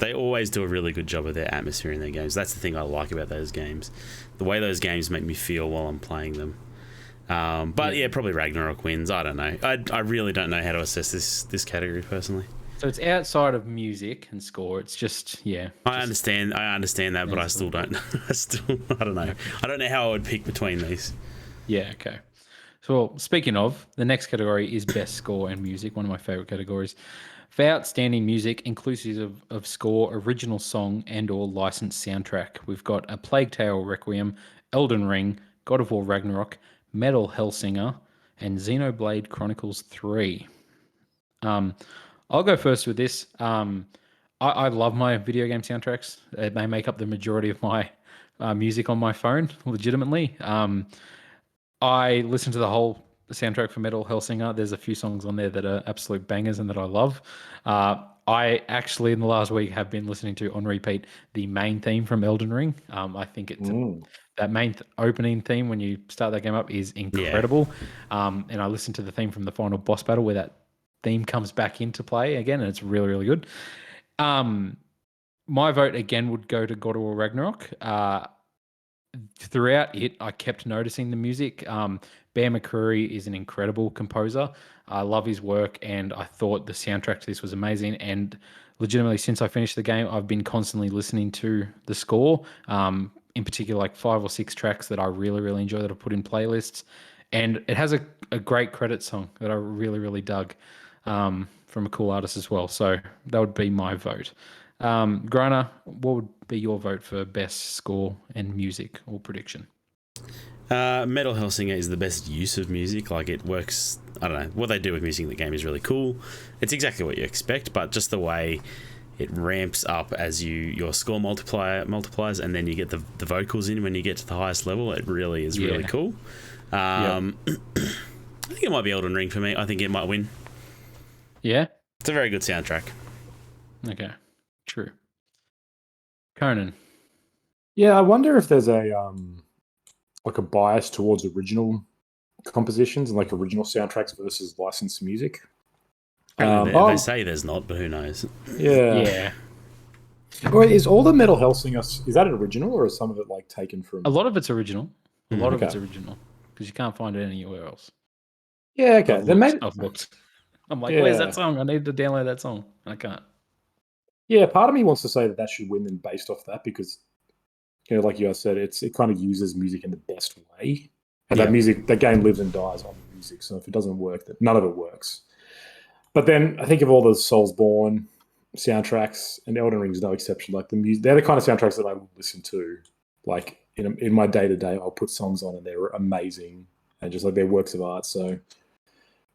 they always do a really good job of their atmosphere in their games. That's the thing I like about those games, the way those games make me feel while I'm playing them. But yeah, probably Ragnarok wins. I don't know. I really don't know how to assess this category personally. So it's outside of music and score. It's just I understand that, but I still don't. I don't know. Okay. I don't know how I would pick between these. Yeah. Okay. So speaking of, the next category is best score and music. One of my favorite categories. For outstanding music, inclusive of score, original song, and/or licensed soundtrack, we've got A Plague Tale: Requiem, Elden Ring, God of War: Ragnarok, Metal Hellsinger, and Xenoblade Chronicles 3. I'll go first with this. I love my video game soundtracks. They make up the majority of my music on my phone, legitimately. I listen to the whole soundtrack for Metal Hellsinger. There's a few songs on there that are absolute bangers and that I love. I actually, in the last week, have been listening to on repeat the main theme from Elden Ring. I think it's that main opening theme when you start that game up is incredible. Yeah. And I listened to the theme from the final boss battle where that theme comes back into play again, and it's really, really good. My vote again would go to God of War Ragnarok. Throughout it, I kept noticing the music. Bear McCreary is an incredible composer. I love his work, and I thought the soundtrack to this was amazing. And legitimately, since I finished the game, I've been constantly listening to the score. In particular, like 5 or 6 tracks that I really, really enjoy that I've put in playlists. And it has a great credit song that I really, really dug from a cool artist as well. So that would be my vote. Grana, what would be your vote for best score and music or prediction? Metal Hellsinger is the best use of music. Like, it works. I don't know what they do with music in the game is really cool. It's exactly what you expect, but just the way it ramps up as your score multiplies, and then you get the vocals in when you get to the highest level. It really is really cool. I think it might be Elden Ring for me. I think it might win. Yeah, it's a very good soundtrack. Okay, true. Conan. Yeah, I wonder if there's a like a bias towards original compositions and like original soundtracks versus licensed music. They say there's not, but who knows? Yeah. Wait, is all the Metal Hellsinger, is that original, or is some of it like taken from? A lot of it's original. A lot of it's original because you can't find it anywhere else. Yeah, okay. Then maybe I've looked. I'm like, where's that song? I need to download that song. I can't. Yeah, part of me wants to say that should win then based off that because, like you guys said, it kind of uses music in the best way. And that game lives and dies on music. So if it doesn't work, none of it works. But then I think of all the Soulsborne soundtracks, and Elden Ring's no exception. Like the music, they're the kind of soundtracks that I will listen to. Like in my day to day, I'll put songs on and they're amazing and just like they're works of art. So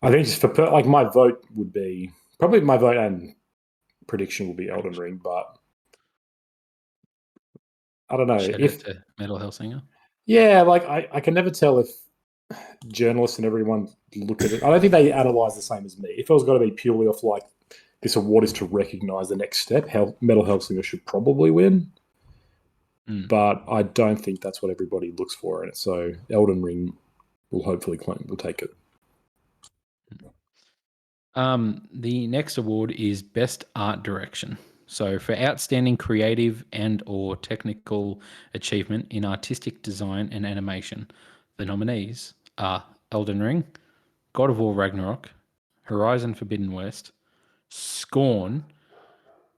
I think just for my vote would be probably my vote and prediction will be Elden Ring, but I don't know if Metal Hellsinger. Yeah, like I can never tell if journalists and everyone look at it. I don't think they analyze the same as me. If it was got to be purely off like this award is to recognize the next step, Metal Hellsinger should probably win. But I don't think that's what everybody looks for in it. So Elden Ring will hopefully take it. The next award is Best Art Direction. So for outstanding creative and/or technical achievement in artistic design and animation, the nominees are Elden Ring, God of War Ragnarok, Horizon Forbidden West, Scorn,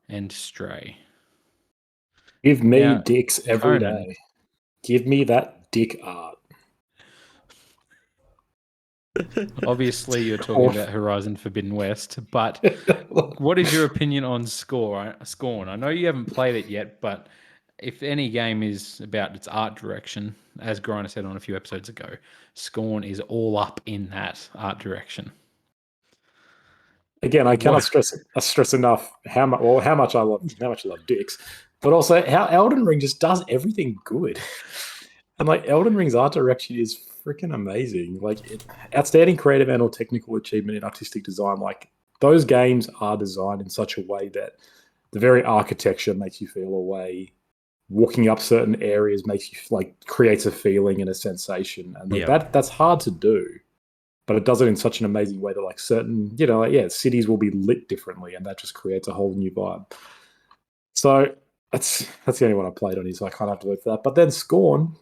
and Stray. Give me dicks every day. Give me that dick art. Obviously, you're talking about Horizon Forbidden West, but what is your opinion on Scorn? I know you haven't played it yet, but if any game is about its art direction, as Griner said on a few episodes ago, Scorn is all up in that art direction. Again, I cannot stress enough how much I love dicks, but also how Elden Ring just does everything good. And like Elden Ring's art direction is freaking amazing. Like outstanding creative and or technical achievement in artistic design. Like those games are designed in such a way that the very architecture makes you feel a way. Walking up certain areas makes you creates a feeling and a sensation, and that's hard to do. but it does it in such an amazing way that like certain, cities will be lit differently, and that just creates a whole new vibe. So that's the only one I played on. So I can't have to look for that. But then Scorn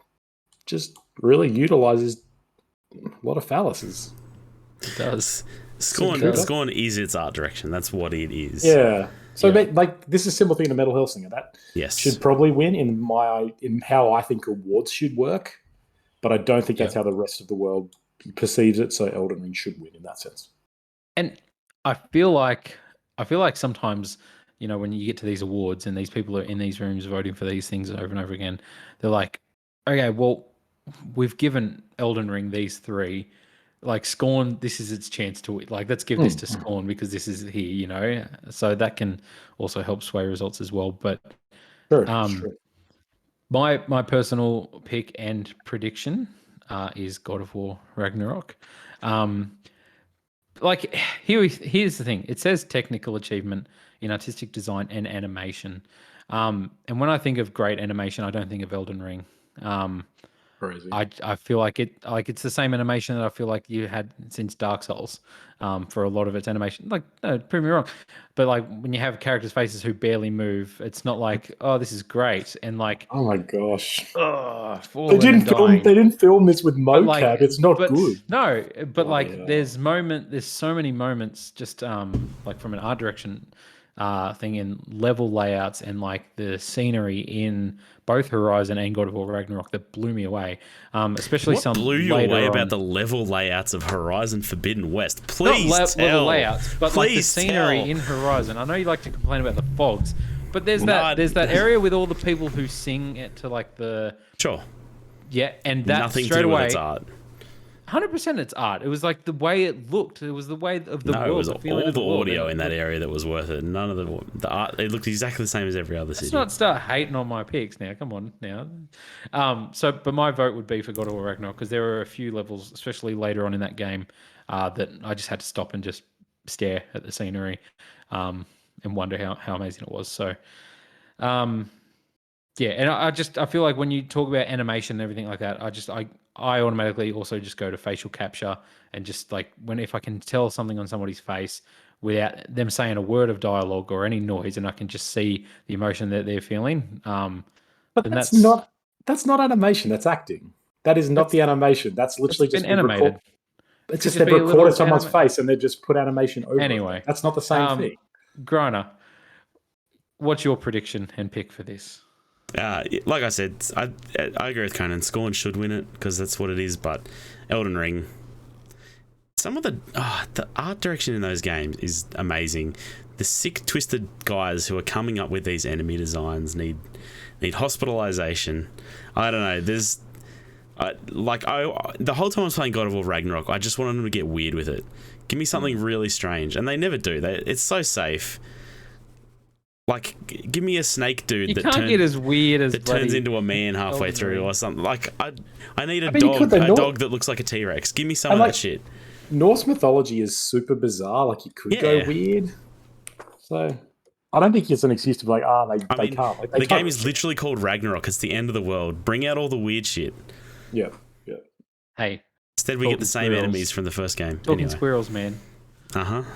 just really utilizes a lot of phalluses. It does. Scorn is its art direction. That's what it is. Yeah. So like this is a similar thing to Metal Hellsinger. That should probably win in how I think awards should work, but I don't think that's how the rest of the world perceives it. So Elden Ring should win in that sense. And I feel like sometimes, when you get to these awards and these people are in these rooms voting for these things over and over again, they're like, okay, well, we've given Elden Ring these three. Like Scorn, this is its chance to win. Like, let's give this to Scorn because this is here, So that can also help sway results as well. But Sure. My personal pick and prediction is God of War Ragnarok. Here's the thing. It says technical achievement in artistic design and animation. And when I think of great animation, I don't think of Elden Ring. Crazy. I feel like it's the same animation that I feel like you had since Dark Souls, for a lot of its animation. Like, no, prove me wrong, but like when you have characters' faces who barely move, it's not like, oh, this is great, and like, oh my gosh, they didn't film this with mocap. It's not good. No, but there's so many moments just like from an art direction thing in level layouts and like the scenery in both Horizon and God of War Ragnarok that blew me away. Especially what blew you away about the level layouts of Horizon Forbidden West? Please not level layouts, but like the scenery in Horizon. I know you like to complain about the fogs, but there's that area with all the people who sing it to like the and that nothing straight to do away. With its art. 100% it's art. It was like the way it looked. It was the way of the world. It was all the audio in that area that was worth it. None of the art. It looked exactly the same as every other city. Let's not start hating on my picks now. Come on now. But my vote would be for God of War Ragnarok because there were a few levels, especially later on in that game, that I just had to stop and just stare at the scenery, and wonder how amazing it was. So, and I feel like when you talk about animation and everything like that, I automatically also just go to facial capture and just like if I can tell something on somebody's face without them saying a word of dialogue or any noise, and I can just see the emotion that they're feeling. But that's not animation. That's acting. That is not the animation. That's literally just animated. It's just they've recorded someone's face and they just put animation over it. That's not the same thing. Griner, what's your prediction and pick for this? Like I said, I agree with Conan. Scorn should win it because that's what it is. But Elden Ring, some of the art direction in those games is amazing. The sick, twisted guys who are coming up with these enemy designs need hospitalization. I don't know. There's the whole time I was playing God of War Ragnarok, I just wanted them to get weird with it. Give me something really strange, and they never do. It's so safe. Like, give me a snake dude that turns into a man halfway through or something. Like, I need a dog that looks like a T-Rex. Give me some of that shit. Norse mythology is super bizarre. Like, you could go weird. So, I don't think it's an excuse to be like, they can't. Like, the game is literally called Ragnarok. It's the end of the world. Bring out all the weird shit. Yeah. Hey. Instead, we get the same enemies from the first game. Talking squirrels, man.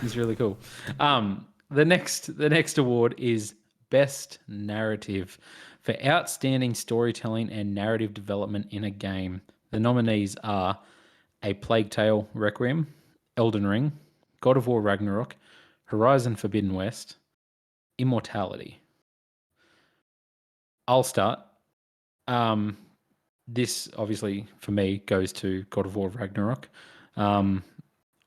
He's really cool. The next award is Best Narrative for Outstanding Storytelling and Narrative Development in a Game. The nominees are A Plague Tale: Requiem, Elden Ring, God of War Ragnarok, Horizon Forbidden West, Immortality. I'll start. This obviously for me goes to God of War Ragnarok.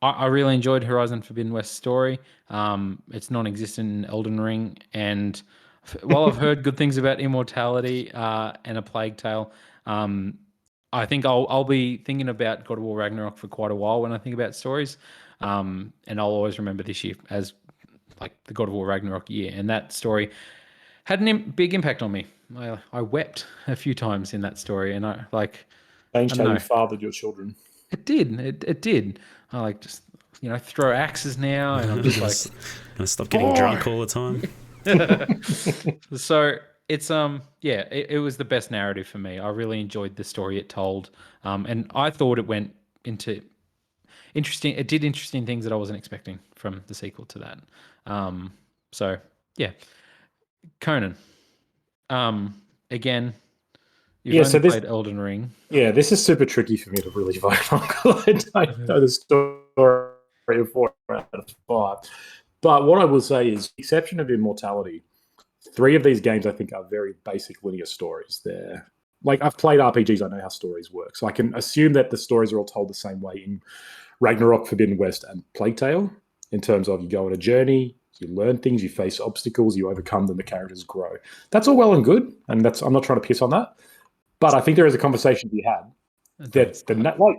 I really enjoyed Horizon Forbidden West's story. It's non-existent in Elden Ring, and while I've heard good things about Immortality and A Plague Tale, I think I'll be thinking about God of War Ragnarok for quite a while when I think about stories, and I'll always remember this year as like the God of War Ragnarok year, and that story had a big impact on me. I wept a few times in that story, and I changed how you fathered your children. It did. It did. I just throw axes now, and I'm just like, gonna stop getting drunk all the time. So it's it was the best narrative for me. I really enjoyed the story it told, and I thought it went into interesting. It did interesting things that I wasn't expecting from the sequel to that. So yeah, Conan. Again, you've Yeah, only so this played Elden Ring. yeah, this is super tricky for me to really vote on because I don't know the story of 4 out of 5. But what I will say is, with the exception of Immortality, 3 of these games I think are very basic linear stories. They're like, I've played RPGs, I know how stories work, so I can assume that the stories are all told the same way in Ragnarok, Forbidden West, and Plague Tale. In terms of, you go on a journey, you learn things, you face obstacles, you overcome them, the characters grow. That's all well and good, and I'm not trying to piss on that. But I think there is a conversation to be had that like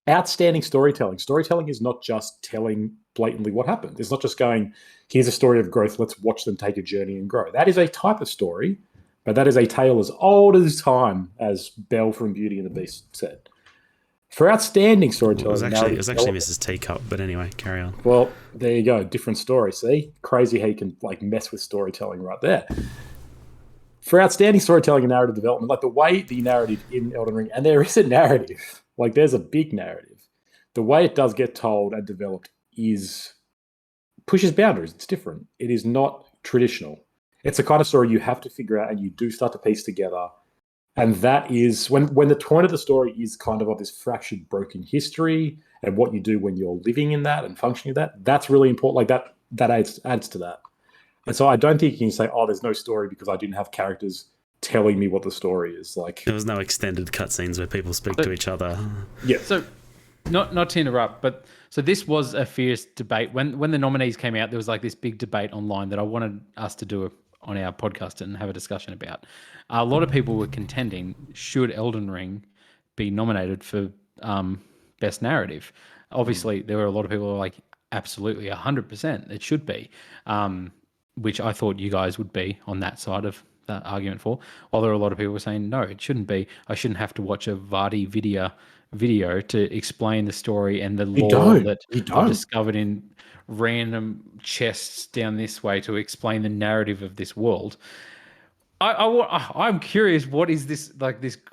outstanding storytelling. Storytelling is not just telling blatantly what happened. It's not just going, here's a story of growth, let's watch them take a journey and grow. That is a type of story, but that is a tale as old as time, as Belle from Beauty and the Beast said. For outstanding storytelling, it was actually Mrs. Teacup, but anyway, carry on. Well, there you go, different story. See, crazy how you can like mess with storytelling right there. For outstanding storytelling and narrative development, like the way the narrative in Elden Ring, and there is a narrative, like there's a big narrative. The way it does get told and developed pushes boundaries. It's different. It is not traditional. It's the kind of story you have to figure out, and you do start to piece together. And that is when the point of the story is kind of this fractured, broken history, and what you do when you're living in that and functioning in that. That's really important. Like that adds to that. And so I don't think you can say, oh, there's no story because I didn't have characters telling me what the story is. Like, there was no extended cutscenes where people speak to each other. Yeah. So, not to interrupt, but so this was a fierce debate. When the nominees came out, there was like this big debate online that I wanted us to do on our podcast and have a discussion about. A lot of people were contending, should Elden Ring be nominated for Best Narrative? Obviously, there were a lot of people who were like, absolutely, 100%, it should be. Which I thought you guys would be on that side of that argument for. While there are a lot of people who were saying, no, it shouldn't be. I shouldn't have to watch a Vardy video to explain the story and the lore that I've discovered in random chests down this way to explain the narrative of this world. I'm curious, what is this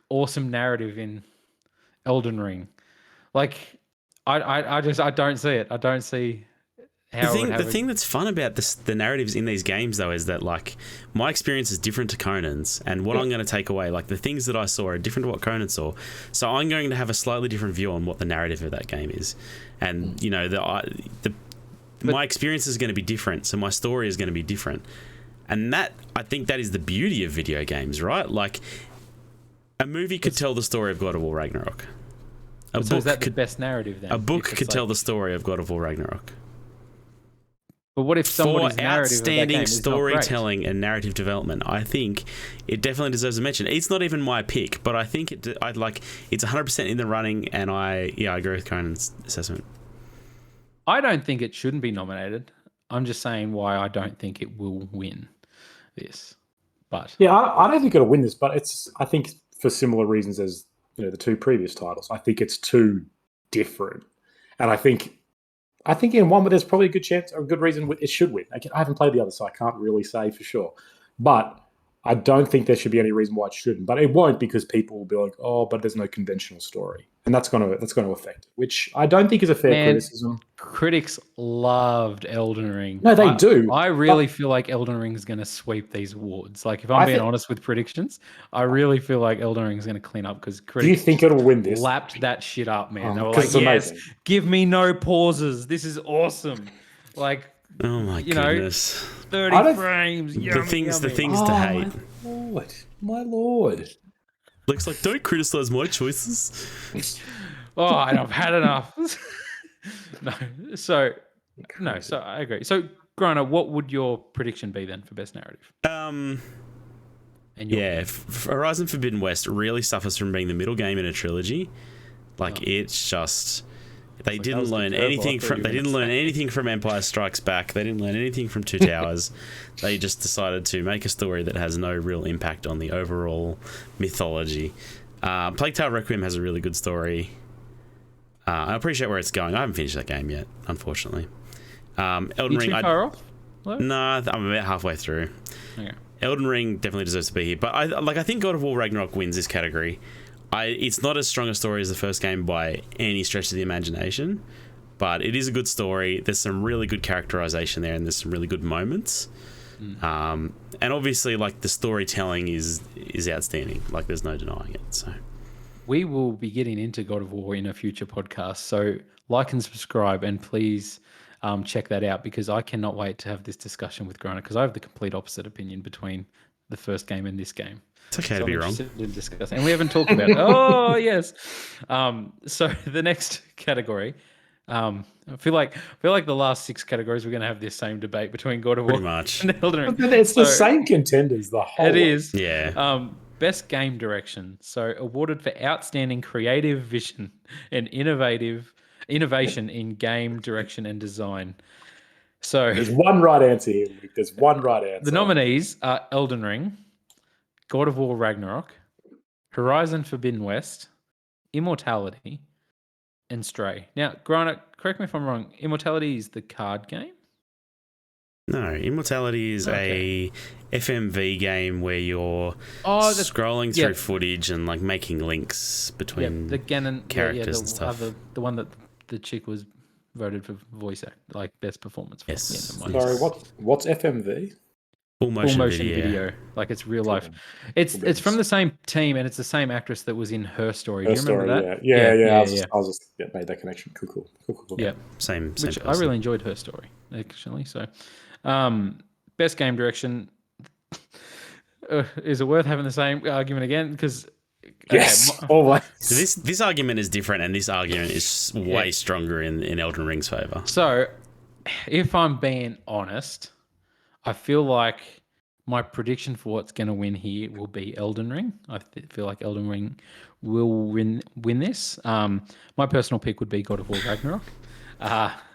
awesome narrative in Elden Ring? Like, I don't see it. I don't see how the thing that's fun about the narratives in these games, though, is that like my experience is different to Conan's, and what I'm going to take away, like the things that I saw are different to what Conan saw. So I'm going to have a slightly different view on what the narrative of that game is, and you know my experience is going to be different, so my story is going to be different, and I think that is the beauty of video games, right? Like a movie could tell the story of God of War Ragnarok. So is that the best narrative then? A book could tell the story of God of War Ragnarok. But what if somebody's for narrative outstanding of that game storytelling and narrative development, I think it definitely deserves a mention. It's not even my pick, but I think it's 100% in the running, and I agree with Conan's assessment. I don't think it shouldn't be nominated. I'm just saying why I don't think it will win this. But yeah, I don't think it'll win this, but I think for similar reasons as the 2 previous titles. I think it's too different, and I think in one, but there's probably a good chance or a good reason it should win. I haven't played the other, so I can't really say for sure. But I don't think there should be any reason why it shouldn't. But it won't, because people will be like, oh, but there's no conventional story. And that's going to affect it, which I don't think is a fair criticism. Critics loved Elden Ring. No, they do. I really feel like Elden Ring is going to sweep these awards. Like, if I'm being honest with predictions, I really feel like Elden Ring is going to clean up, because critics, do you think it'll win this? Lapped that shit up, man. They were like, yes, give me no pauses. This is awesome. Like, oh my goodness. 30 frames. The things to hate. My lord. Looks like, don't criticize my choices. I've had enough. So I agree. So, Grana, what would your prediction be then for best narrative? Horizon Forbidden West really suffers from being the middle game in a trilogy. Like, it's just they didn't learn anything from Empire Strikes Back. They didn't learn anything from Two Towers. They just decided to make a story that has no real impact on the overall mythology. Plague Tale Requiem has a really good story. I appreciate where it's going. I haven't finished that game yet, unfortunately. Elden Ring. Too far off? No, I'm about halfway through. Okay. Elden Ring definitely deserves to be here, but I think God of War Ragnarok wins this category. It's not as strong a story as the first game by any stretch of the imagination, but it is a good story. There's some really good characterization there, and there's some really good moments. And obviously, like, the storytelling is outstanding. Like, there's no denying it. So we will be getting into God of War in a future podcast. So like and subscribe, and please check that out, because I cannot wait to have this discussion with Grana, because I have the complete opposite opinion between the first game and this game. it's okay to be wrong. In discussing, and we haven't talked about it. Oh yes. So the next category. I feel like the last 6 categories we're going to have this same debate between God of War Pretty much. and Elden Ring. It's the same contenders the whole It way. is. Yeah. Best game direction. So awarded for outstanding creative vision and innovation in game direction and design. So There's one right answer here, Luke. There's one right answer. the nominees are Elden Ring, God of War Ragnarok, Horizon Forbidden West, Immortality, and Stray. Now, Grant, correct me if I'm wrong. Immortality is the card game? No, Immortality is a FMV game where you're scrolling through footage and like making links between the Ganon characters and stuff. The one that the chick was voted for voice act, like best performance. For. Yes. Yeah, Sorry, what's FMV? Full motion video, like it's real life. It's from the same team, and it's the same actress that was in Her Story. Do you remember that? Yeah. I was just made that connection. Cool. Yeah, same. Which person. I really enjoyed Her Story actually. So, best game direction. Is it worth having the same argument again? Because yes, always. So this argument is different, and this argument is way stronger in Elden Ring's favor. So, if I'm being honest, I feel like my prediction for what's going to win here will be Elden Ring. I feel like Elden Ring will win this. My personal pick would be God of War Ragnarok.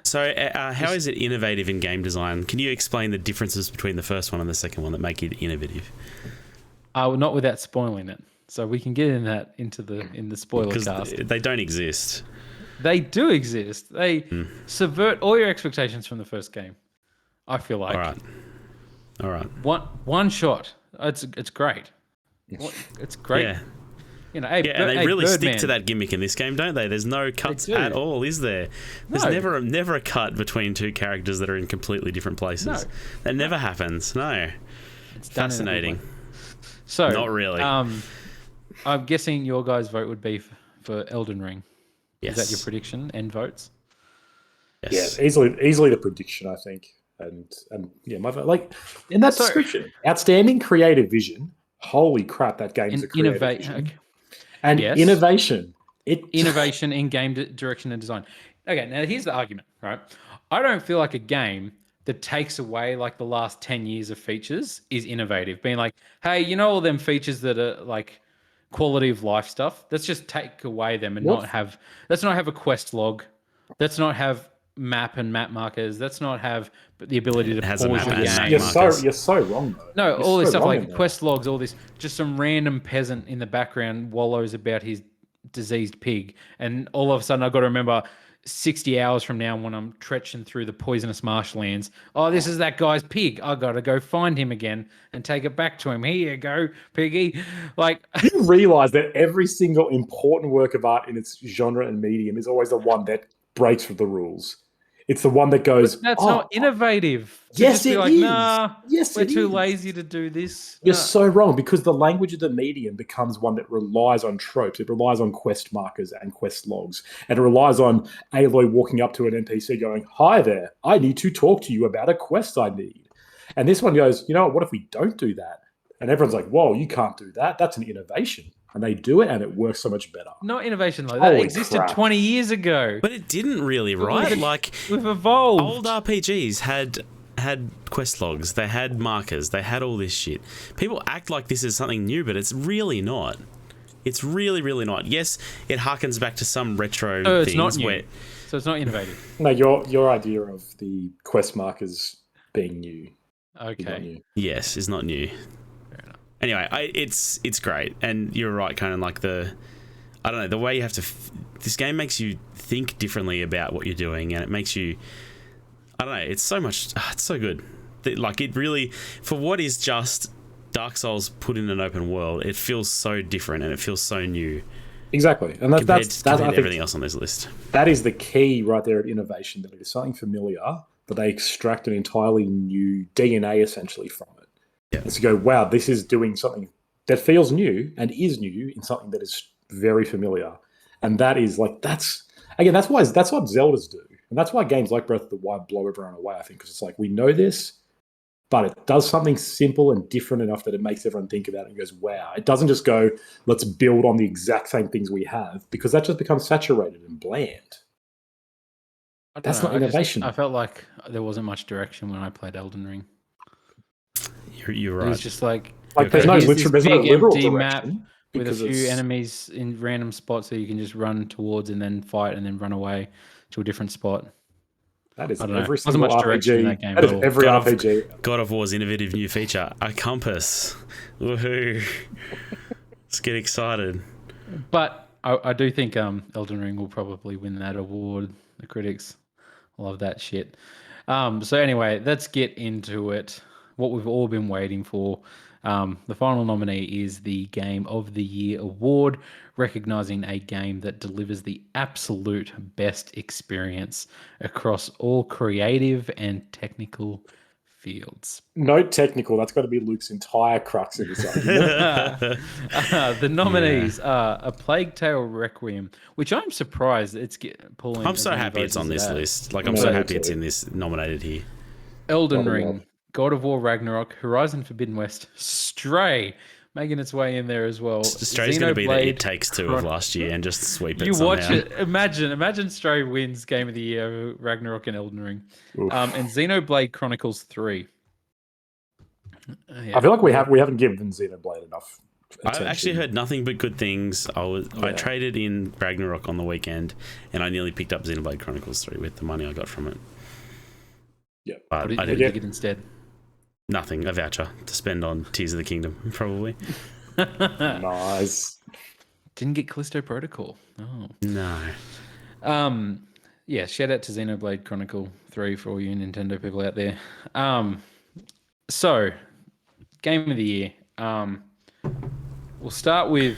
So how is it innovative in game design? Can you explain the differences between the first one and the second one that make it innovative? Not without spoiling it. So we can get into the spoiler cast. They don't exist. They do exist. They subvert all your expectations from the first game. I feel like. All right. One shot. It's great. It's great. Yeah. You know, and they really stick to that gimmick in this game, don't they? There's no cuts at all, is there? There's never a cut between two characters that are in completely different places. No. That never happens. No. It's fascinating. So not really. I'm guessing your guys' vote would be for Elden Ring. Yes. Is that your prediction and votes? Yes. Yeah, easily the prediction, I think. And my vote, like in that description, outstanding creative vision. Holy crap, that game's a creative vision. Okay. And innovation. Innovation in game direction and design. Okay, now here's the argument, right? I don't feel like a game that takes away like the last 10 years of features is innovative. Being like, hey, you know all them features that are like quality of life stuff? Let's just take away them and let's not have a quest log. Let's not have map markers. Let's not have the ability to pause your game. You're so wrong though. No, all this stuff like quest logs, all this, just some random peasant in the background wallows about his diseased pig, and all of a sudden I've got to remember 60 hours from now when I'm trekking through the poisonous marshlands, this is that guy's pig. I got to go find him again and take it back to him. Here you go, piggy. Like, you realize that every single important work of art in its genre and medium is always the one that breaks with the rules. It's the one that goes, but that's not innovative. Yes, it is. Nah, yes, we're too lazy to do this. You're so wrong, because the language of the medium becomes one that relies on tropes. It relies on quest markers and quest logs. And it relies on Aloy walking up to an NPC going, hi there, I need to talk to you about a quest I need. And this one goes, you know what if we don't do that? And everyone's like, whoa, you can't do that. That's an innovation. And they do it, and it works so much better. Not innovation like that. It existed 20 years ago. But it didn't really, right? Like, we've evolved. Old RPGs had quest logs. They had markers. They had all this shit. People act like this is something new, but it's really not. It's really, really not. Yes, it harkens back to some retro things. It's not new. So it's not innovative. No, your idea of the quest markers being new. Okay. Yes, is not new. Anyway, it's great, and you're right, Conan. Like I don't know, the way you have to. This game makes you think differently about what you're doing, and it makes you. I don't know. It's so much. It's so good. Like, it really, for what is just Dark Souls put in an open world, it feels so different and it feels so new. Exactly, and compared that's to I think everything else on this list. that is the key right there at innovation. That it is something familiar, but they extract an entirely new DNA essentially from it. Yeah. And to go, wow, this is doing something that feels new and is new in something that is very familiar, and that is like that's again that's what Zeldas do, and that's why games like Breath of the Wild blow everyone away. I think because it's like we know this, but it does something simple and different enough that it makes everyone think about it and goes, wow. It doesn't just go, let's build on the exact same things we have, because that just becomes saturated and bland. I don't That's know. not innovation. I felt like there wasn't much direction when I played Elden Ring. You're It right. was just like there's no here's this big literal empty map direction with a because few it's enemies in random spots that you can just run towards and then fight and then run away to a different spot. that is I don't know. every Wasn't single much direction in RPG. that game That at is all. every RPG. God of War's innovative new feature, a compass. Woohoo! Let's get excited. But I do think Elden Ring will probably win that award. The critics love that shit. So anyway, let's get into it. What we've all been waiting for. The final nominee is the Game of the Year award, recognizing a game that delivers the absolute best experience across all creative and technical fields. Note technical. That's got to be Luke's entire crux of this argument. The nominees are A Plague Tale Requiem, which I'm surprised it's pulling. I'm so as many happy votes it's on as it this has. list. Like, I'm No, so me happy too. it's in this nominated here. Elden God of Ring, War. God of War Ragnarok, Horizon Forbidden West, Stray, making its way in there as well. Stray's going to be the Xenoblade It Takes Two of last year and just sweep it You somehow. watch it. Imagine Stray wins Game of the Year over Ragnarok and Elden Ring. Oof. And Xenoblade Chronicles 3. I feel like we haven't given Xenoblade enough attention. I've actually heard nothing but good things. I traded in Ragnarok on the weekend, and I nearly picked up Xenoblade Chronicles 3 with the money I got from it. Yeah, But What I did didn't. you get instead? Nothing. A voucher to spend on Tears of the Kingdom, probably. Nice. Didn't get Callisto Protocol. Oh. No. Yeah, shout out to Xenoblade Chronicle 3 for all you Nintendo people out there. So, Game of the Year. We'll start with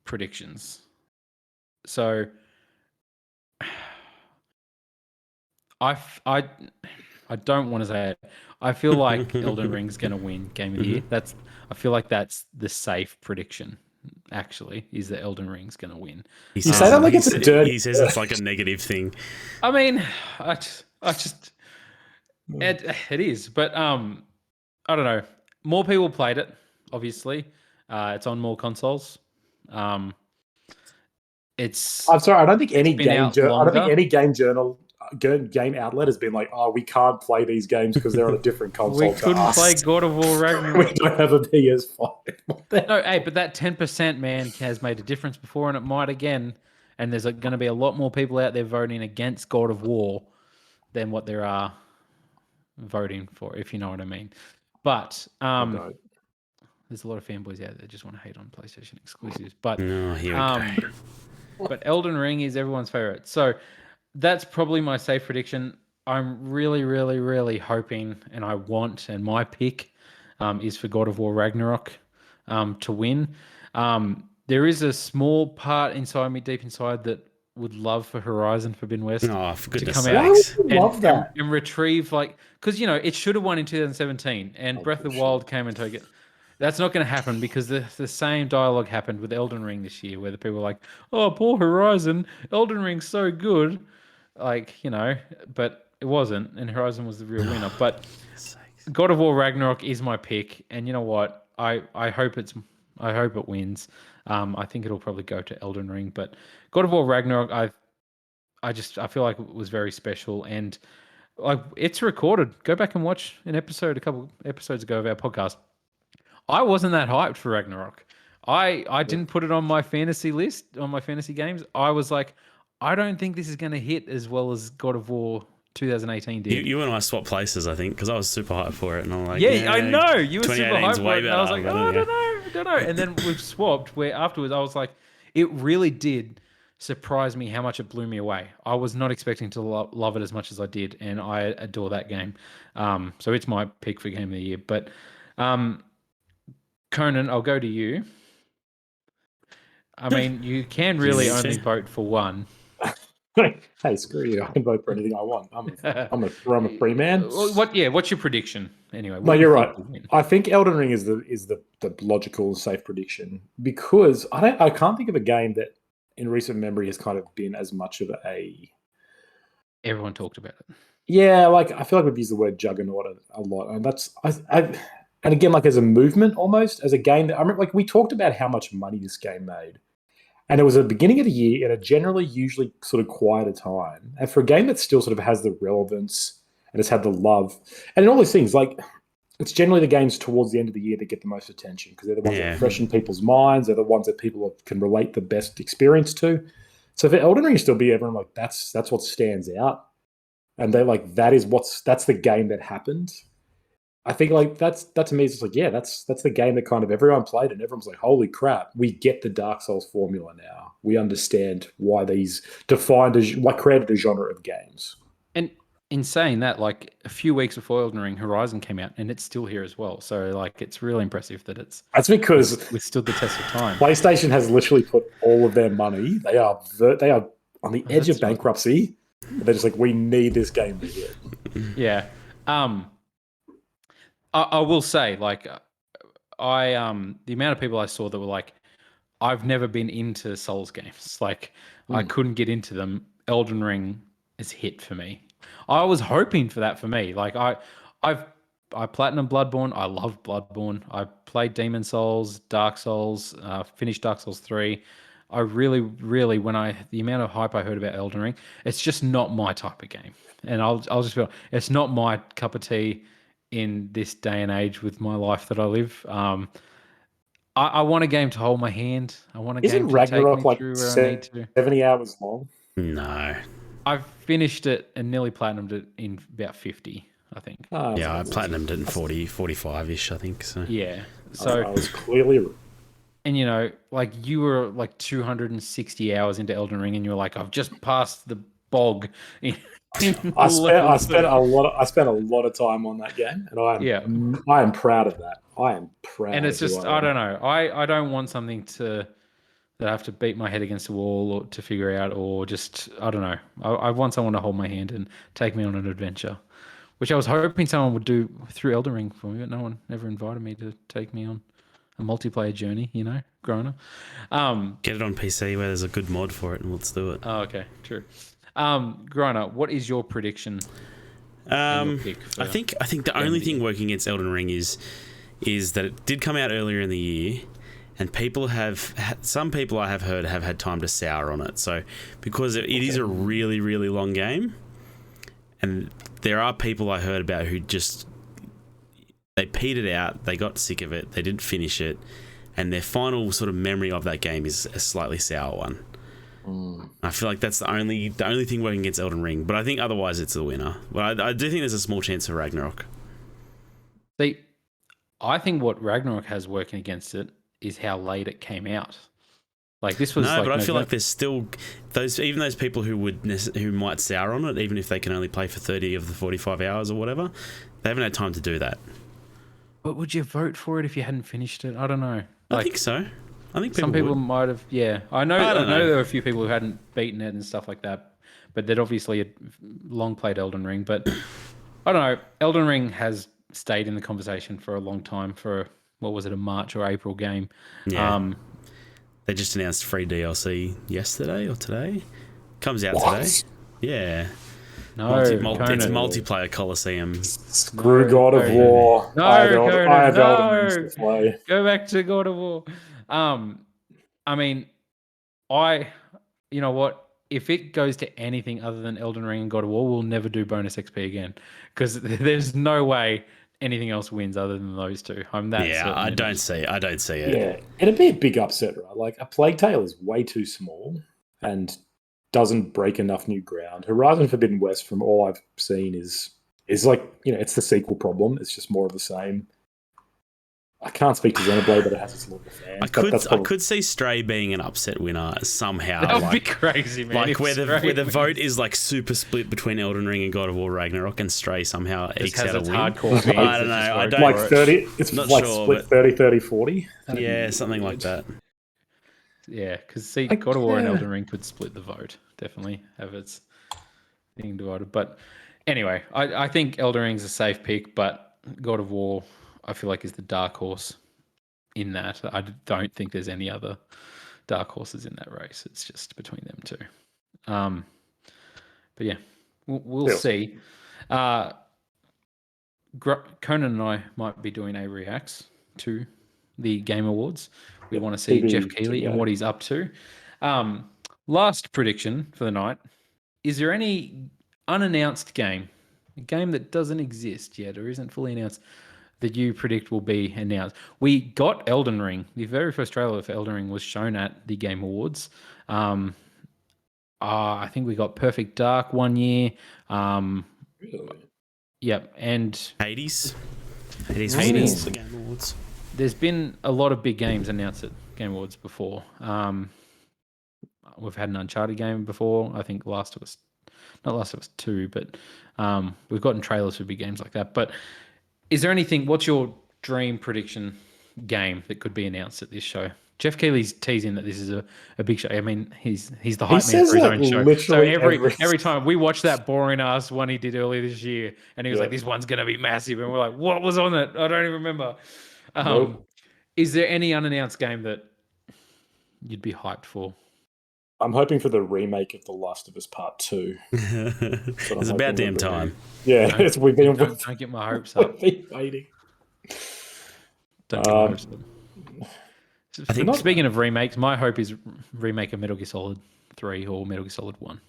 predictions. So, I don't want to say it. I feel like Elden Ring's going to win Game of the Year. I feel like that's the safe prediction. Actually, is that Elden Ring's going to win. He say that like it's a dirty. He says it's like a negative thing. I mean, it is, but I don't know. More people played it. Obviously, it's on more consoles. It's. I'm sorry. I don't think any been game. out I don't think longer. any game outlet has been like, oh, we can't play these games because they're on a different console. We couldn't play God of War we Ragnarok. don't have a PS5. No, hey, but that 10% man has made a difference before, and it might again. And there's going to be a lot more people out there voting against God of War than what there are voting for, if you know what I mean. But there's a lot of fanboys out there that just want to hate on PlayStation exclusives. But Oh, here we go. but Elden Ring is everyone's favorite. So that's probably my safe prediction. I'm really, really, really hoping, and I want, and my pick is for God of War Ragnarok to win. There is a small part inside me, deep inside, that would love for Horizon Forbidden West Oh, for to goodness come out sakes. love that. and retrieve, like, because it should have won in 2017, and Breath of the Wild came and took it. That's not going to happen because the same dialogue happened with Elden Ring this year, where the people were like, "Oh, poor Horizon, Elden Ring's so good," but it wasn't, and Horizon was the real winner. But God of War Ragnarok is my pick, and you know what? I hope it wins. I think it'll probably go to Elden Ring, but God of War Ragnarok, I feel like it was very special, and like it's recorded. Go back and watch a couple episodes ago of our podcast. I wasn't that hyped for Ragnarok. I didn't put it on my fantasy list, on my fantasy games. I was like, I don't think this is going to hit as well as God of War 2018 did. You and I swapped places, I think, because I was super hyped for it, and I'm like, yeah, I know you were super 2018's hyped for way it, and I was better, like, but I don't know. And then we've swapped. Where afterwards, I was like, it really did surprise me how much it blew me away. I was not expecting to love it as much as I did, and I adore that game. So it's my pick for Game of the Year. But Conan, I'll go to you. I mean, you can really need only to? vote for one. Hey, screw you! I can vote for anything I want. I'm a free man. What's your prediction anyway? No, What do you you're think right. will win? I think Elden Ring is the logical, safe prediction because I can't think of a game that in recent memory has kind of been as much of a Everyone talked about it. yeah. Like I feel like we've used the word juggernaut a lot, and and again like as a movement almost as a game that I remember like we talked about how much money this game made. And it was at the beginning of the year at a generally usually sort of quieter time. And for a game that still sort of has the relevance and has had the love and in all these things, like it's generally the games towards the end of the year that get the most attention because they're the ones that are Yeah. fresh in people's minds. They're the ones that people can relate the best experience to. So for Elden Ring to still be everyone like that's what stands out. And they're like, that's the game that happened. I think like that to me is just like, yeah, that's the game that kind of everyone played and everyone's like, holy crap, we get the Dark Souls formula now. We understand why these what created a genre of games. And in saying that, like a few weeks before Elden Ring, Horizon came out, and it's still here as well. So like, it's really impressive that That's because withstood the test of time. PlayStation has literally put all of their money. They are on the edge of bankruptcy. They're just like, we need this game to hit. Yeah. I will say, like, the amount of people I saw that were like, I've never been into Souls games. Like, I couldn't get into them. Elden Ring is hit for me. I was hoping for that for me. Like, I platinum Bloodborne. I love Bloodborne. I played Demon Souls, Dark Souls, finished Dark Souls 3. I really, really, the amount of hype I heard about Elden Ring, it's just not my type of game. And I'll just feel it's not my cup of tea in this day and age with my life that I live. I want a game to hold my hand. I want a game to Ragnarok take me like through where I need to. 70 hours long? No. I've finished it and nearly platinumed it in about 50, I think. Oh, Yeah, I platinumed it in 40, 45-ish, I think. So Yeah. So I was clearly. and you know, like you were like 260 hours into Elden Ring, and you're like, I've just passed the bog. I spent a lot of time on that game, and I am proud of that. I am proud. And it's just I don't know. I don't want something that I have to beat my head against the wall or to figure out, or just I don't know. I want someone to hold my hand and take me on an adventure, which I was hoping someone would do through Elden Ring for me, but no one ever invited me to take me on a multiplayer journey. You know, growing up. Get it on PC where there's a good mod for it, and let's do it. Oh, okay, true. Growing up, what is your prediction? I think the only thing working against Elden Ring is that it did come out earlier in the year, and some people I have heard have had time to sour on it. So because it is a really, really long game, and there are people I heard about who just they petered out, they got sick of it, they didn't finish it, and their final sort of memory of that game is a slightly sour one. I feel like that's the only thing working against Elden Ring, but I think otherwise it's the winner. But I do think there's a small chance for Ragnarok. See, I think what Ragnarok has working against it is how late it came out. Like this was but I feel like there's still those people who might sour on it, even if they can only play for 30 of the 45 hours or whatever. They haven't had time to do that. But would you vote for it if you hadn't finished it? I don't know. I think so. I think some people might have. Yeah, I know there were a few people who hadn't beaten it and stuff like that, but they'd obviously had long played Elden Ring. But I don't know. Elden Ring has stayed in the conversation for a long time. For what was it, a March or April game? Yeah. They just announced free DLC yesterday or today. Comes out today. Yeah. No, it's multiplayer Coliseum. Screw God of War. No, I have Elden Ring to play. Go back to God of War. I mean, you know what? If it goes to anything other than Elden Ring and God of War, we'll never do bonus XP again because there's no way anything else wins other than those two. I'm that. Yeah, I don't see it. Yeah, it'd be a big upset, right? Like a Plague Tale is way too small and doesn't break enough new ground. Horizon Forbidden West, from all I've seen, is like, it's the sequel problem. It's just more of the same. I can't speak to Xenoblade, but it has its local fans. I could see Stray being an upset winner somehow. That would be crazy, man. Like where the vote is like super split between Elden Ring and God of War Ragnarok, and Stray somehow ekes out a win. Hardcore I don't know. I don't like 30. It's not like sure, split 30, 30, 40. Yeah, something like that. Yeah, because see, God of War and Elden Ring could split the vote. Definitely have its thing divided. But anyway, I think Elden Ring's a safe pick, but God of War, I feel like, is the dark horse in that. I don't think there's any other dark horses in that race. It's just between them two. But yeah, we'll see. Conan and I might be doing a reacts to the Game Awards. We want to see Jeff Keighley and what he's up to. Last prediction for the night. Is there any unannounced game, a game that doesn't exist yet or isn't fully announced, that you predict will be announced? We got Elden Ring. The very first trailer for Elden Ring was shown at the Game Awards. I think we got Perfect Dark one year. Really? Yep, and Hades. Hades. The Game Awards. There's been a lot of big games announced at Game Awards before. We've had an Uncharted game before. I think not Last of Us 2, but we've gotten trailers for big games like that. But is there anything? What's your dream prediction game that could be announced at this show? Jeff Keighley's teasing that this is a big show. I mean, he's the hype man for his own show. So every time we watch that boring ass one he did earlier this year, and he was like, "This one's gonna be massive," and we're like, "What was on it? I don't even remember." Nope. Is there any unannounced game that you'd be hyped for? I'm hoping for the remake of The Last of Us Part 2. It's about damn time. Yeah, don't get my hopes up. We've been waiting. Don't get my hopes up. I think speaking of remakes, my hope is remake of Metal Gear Solid 3 or Metal Gear Solid 1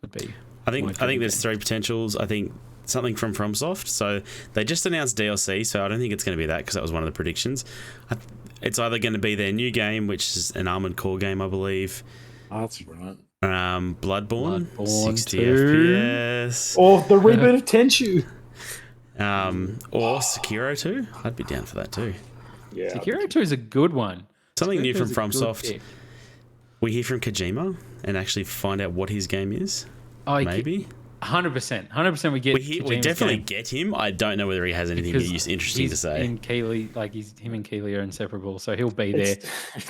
would be. I think there's three potentials. I think something from FromSoft. So they just announced DLC, so I don't think it's going to be that because that was one of the predictions. It's either going to be their new game, which is an Armored Core game, I believe. Oh, that's right. Bloodborne 60 2. FPS. Or the reboot of Tenchu. Or Sekiro 2. I'd be down for that too. Yeah, Sekiro 2 is a good one. Something new from FromSoft. We hear from Kojima and actually find out what his game is. Maybe 100%. We get. We definitely get him. I don't know whether he has anything interesting to say. In Keighley, him and Keighley are inseparable, so he'll be there.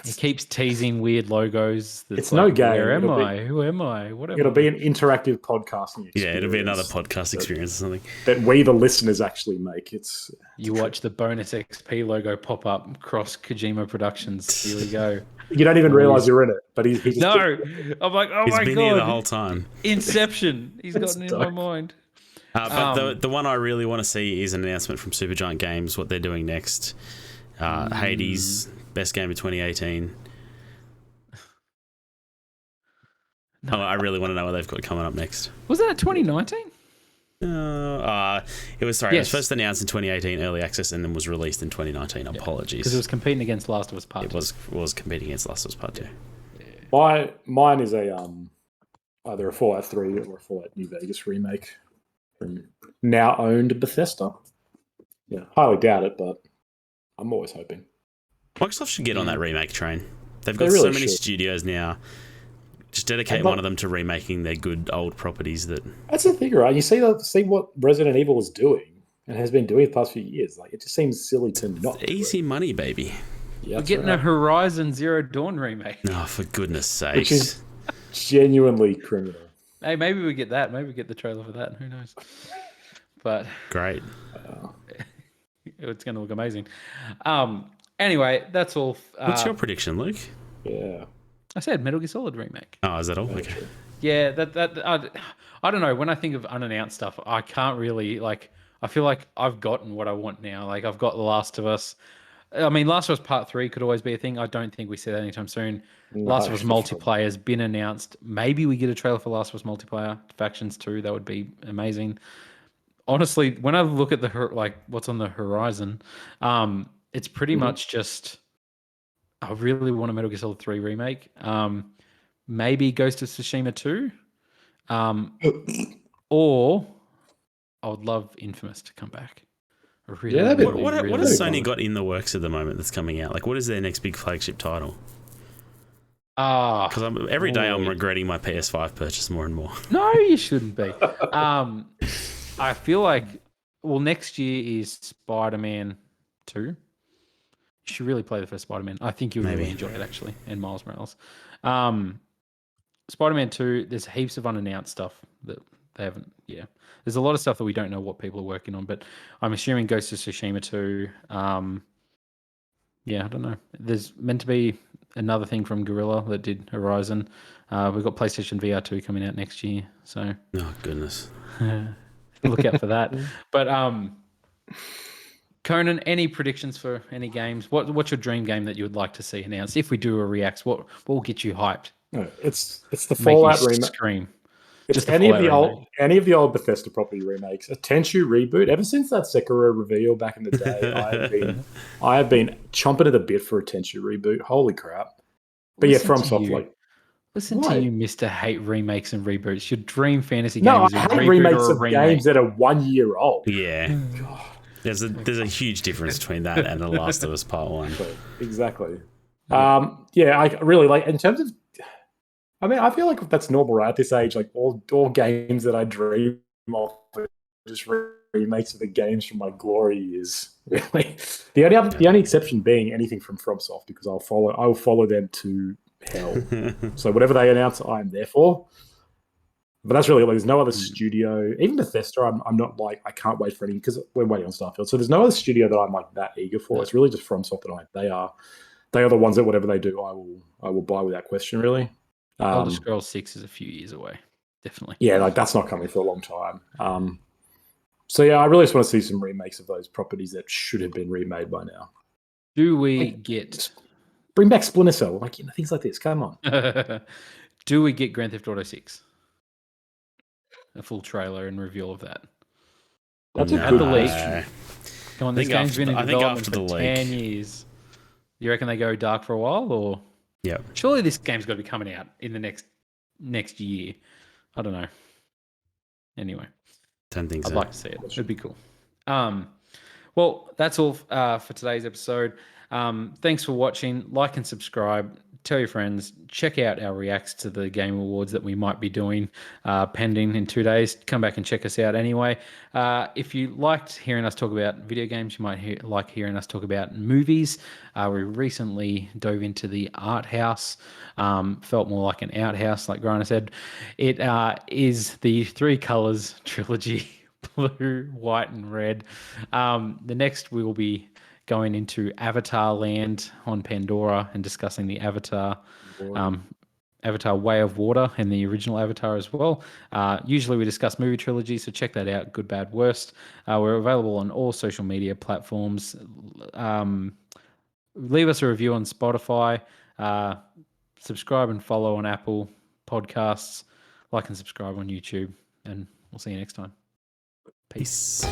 He keeps teasing weird logos. It's no game. Where am I? Who am I? Whatever. It'll be an interactive podcasting experience. Yeah, it'll be another podcast experience or something that we, the listeners, actually make. You watch the bonus XP logo pop up across Kojima Productions. Here we go. You don't even realize you're in it, but he's just I'm like, oh my god, he's been here the whole time. Inception. He's gotten in my mind. But the one I really want to see is an announcement from Supergiant Games, what they're doing next. Hades, best game of 2018. No. I really want to know what they've got coming up next. Was that 2019? It was It was first announced in 2018, early access, and then was released in 2019. Apologies, because it was competing against Last of Us Part 2. It was competing against Last of Us Part 2. Yeah. Mine is either a Fallout 3 or a Fallout New Vegas remake from now owned Bethesda. Yeah, highly doubt it, but I'm always hoping. Microsoft should get on that remake train. They've got so many studios now. Just dedicate one of them to remaking their good old properties. That's the thing, right? You see what Resident Evil is doing and has been doing the past few years. Like, it just seems silly to not. It's easy money, baby. Yeah, we're getting a Horizon Zero Dawn remake. Oh, for goodness sakes! Which is genuinely criminal. Hey, maybe we get that. Maybe we get the trailer for that. Who knows? But great. It's going to look amazing. Anyway, that's all. What's your prediction, Luke? Yeah. I said Metal Gear Solid remake. Oh, is that all? Okay. Yeah, I don't know. When I think of unannounced stuff, I can't really I feel like I've gotten what I want now. Like, I've got The Last of Us. I mean, Last of Us Part 3 could always be a thing. I don't think we see that anytime soon. Last of Us multiplayer has been announced. Maybe we get a trailer for Last of Us multiplayer Factions 2. That would be amazing. Honestly, when I look at what's on the horizon, it's pretty much just. I really want a Metal Gear Solid 3 remake. Maybe Ghost of Tsushima 2. Or I would love Infamous to come back. What has Sony got in the works at the moment that's coming out? Like, what is their next big flagship title? Because every day I'm regretting my PS5 purchase more and more. No, you shouldn't be. I feel like, next year is Spider-Man 2. You should really play the first Spider-Man. I think you'll really enjoy it, actually, and Miles Morales. Spider-Man 2, there's heaps of unannounced stuff that they haven't... Yeah. There's a lot of stuff that we don't know what people are working on, but I'm assuming Ghost of Tsushima 2... yeah, I don't know. There's meant to be another thing from Gorilla that did Horizon. We've got PlayStation VR 2 coming out next year, so... Oh, goodness. Look out for that. But... Conan, any predictions for any games? What's your dream game that you would like to see announced? If we do a Reacts, what will get you hyped? No, it's the Make you Fallout remake. scream. It's Just the any of Fallout the old Bethesda property remakes. A Tenchu reboot. Ever since that Sekiro reveal back in the day, I have been chomping at the bit for a Tenchu reboot. Holy crap! But Listen yeah, to FromSoft you. like Listen Why? to you, Mr. Hate remakes and reboots. Your dream fantasy game no, is a I hate reboot remakes or a of remake. games that are 1 year old. Yeah. There's a huge difference between that and The Last of Us Part 1. Exactly. Yeah, I really like in terms of. I mean, I feel like that's normal right at this age. Like all games that I dream of are just remakes of the games from my glory years. Really, the only exception being anything from FromSoft because I will follow them to hell. So whatever they announce, I am there for. But that's really there's no other studio, even Bethesda. I'm not like I can't wait for anything because we're waiting on Starfield. So there's no other studio that I'm like that eager for. It's really just FromSoft that they are the ones that whatever they do, I will buy without question. Really. Elder Scrolls 6 is a few years away. Definitely. Yeah, like that's not coming for a long time. So yeah, I really just want to see some remakes of those properties that should have been remade by now. Do we get bring back Splinter Cell, like things like this? Come on. Do we get Grand Theft Auto 6? A full trailer and reveal of that. That's a good leak. Come on, this game's been in development for 10 years. You reckon they go dark for a while, or? Yeah. Surely this game's got to be coming out in the next year. I don't know. Anyway, don't think so. I'd like to see it. It'd be cool. Well, that's all for today's episode. Thanks for watching. Like and subscribe. Tell your friends. Check out our reacts to the Game Awards that we might be doing pending in 2 days. Come back and check us out anyway. If you liked hearing us talk about video games, you might like hearing us talk about movies. We recently dove into the art house. Felt more like an outhouse, like Griner said. It is the Three Colors trilogy. Blue, white, and red. The next we will be going into Avatar Land on Pandora and discussing the Avatar Way of Water and the original Avatar as well. Usually we discuss movie trilogies, so check that out, Good, Bad, Worst. We're available on all social media platforms. Leave us a review on Spotify. Subscribe and follow on Apple Podcasts. Like and subscribe on YouTube, and we'll see you next time. Peace.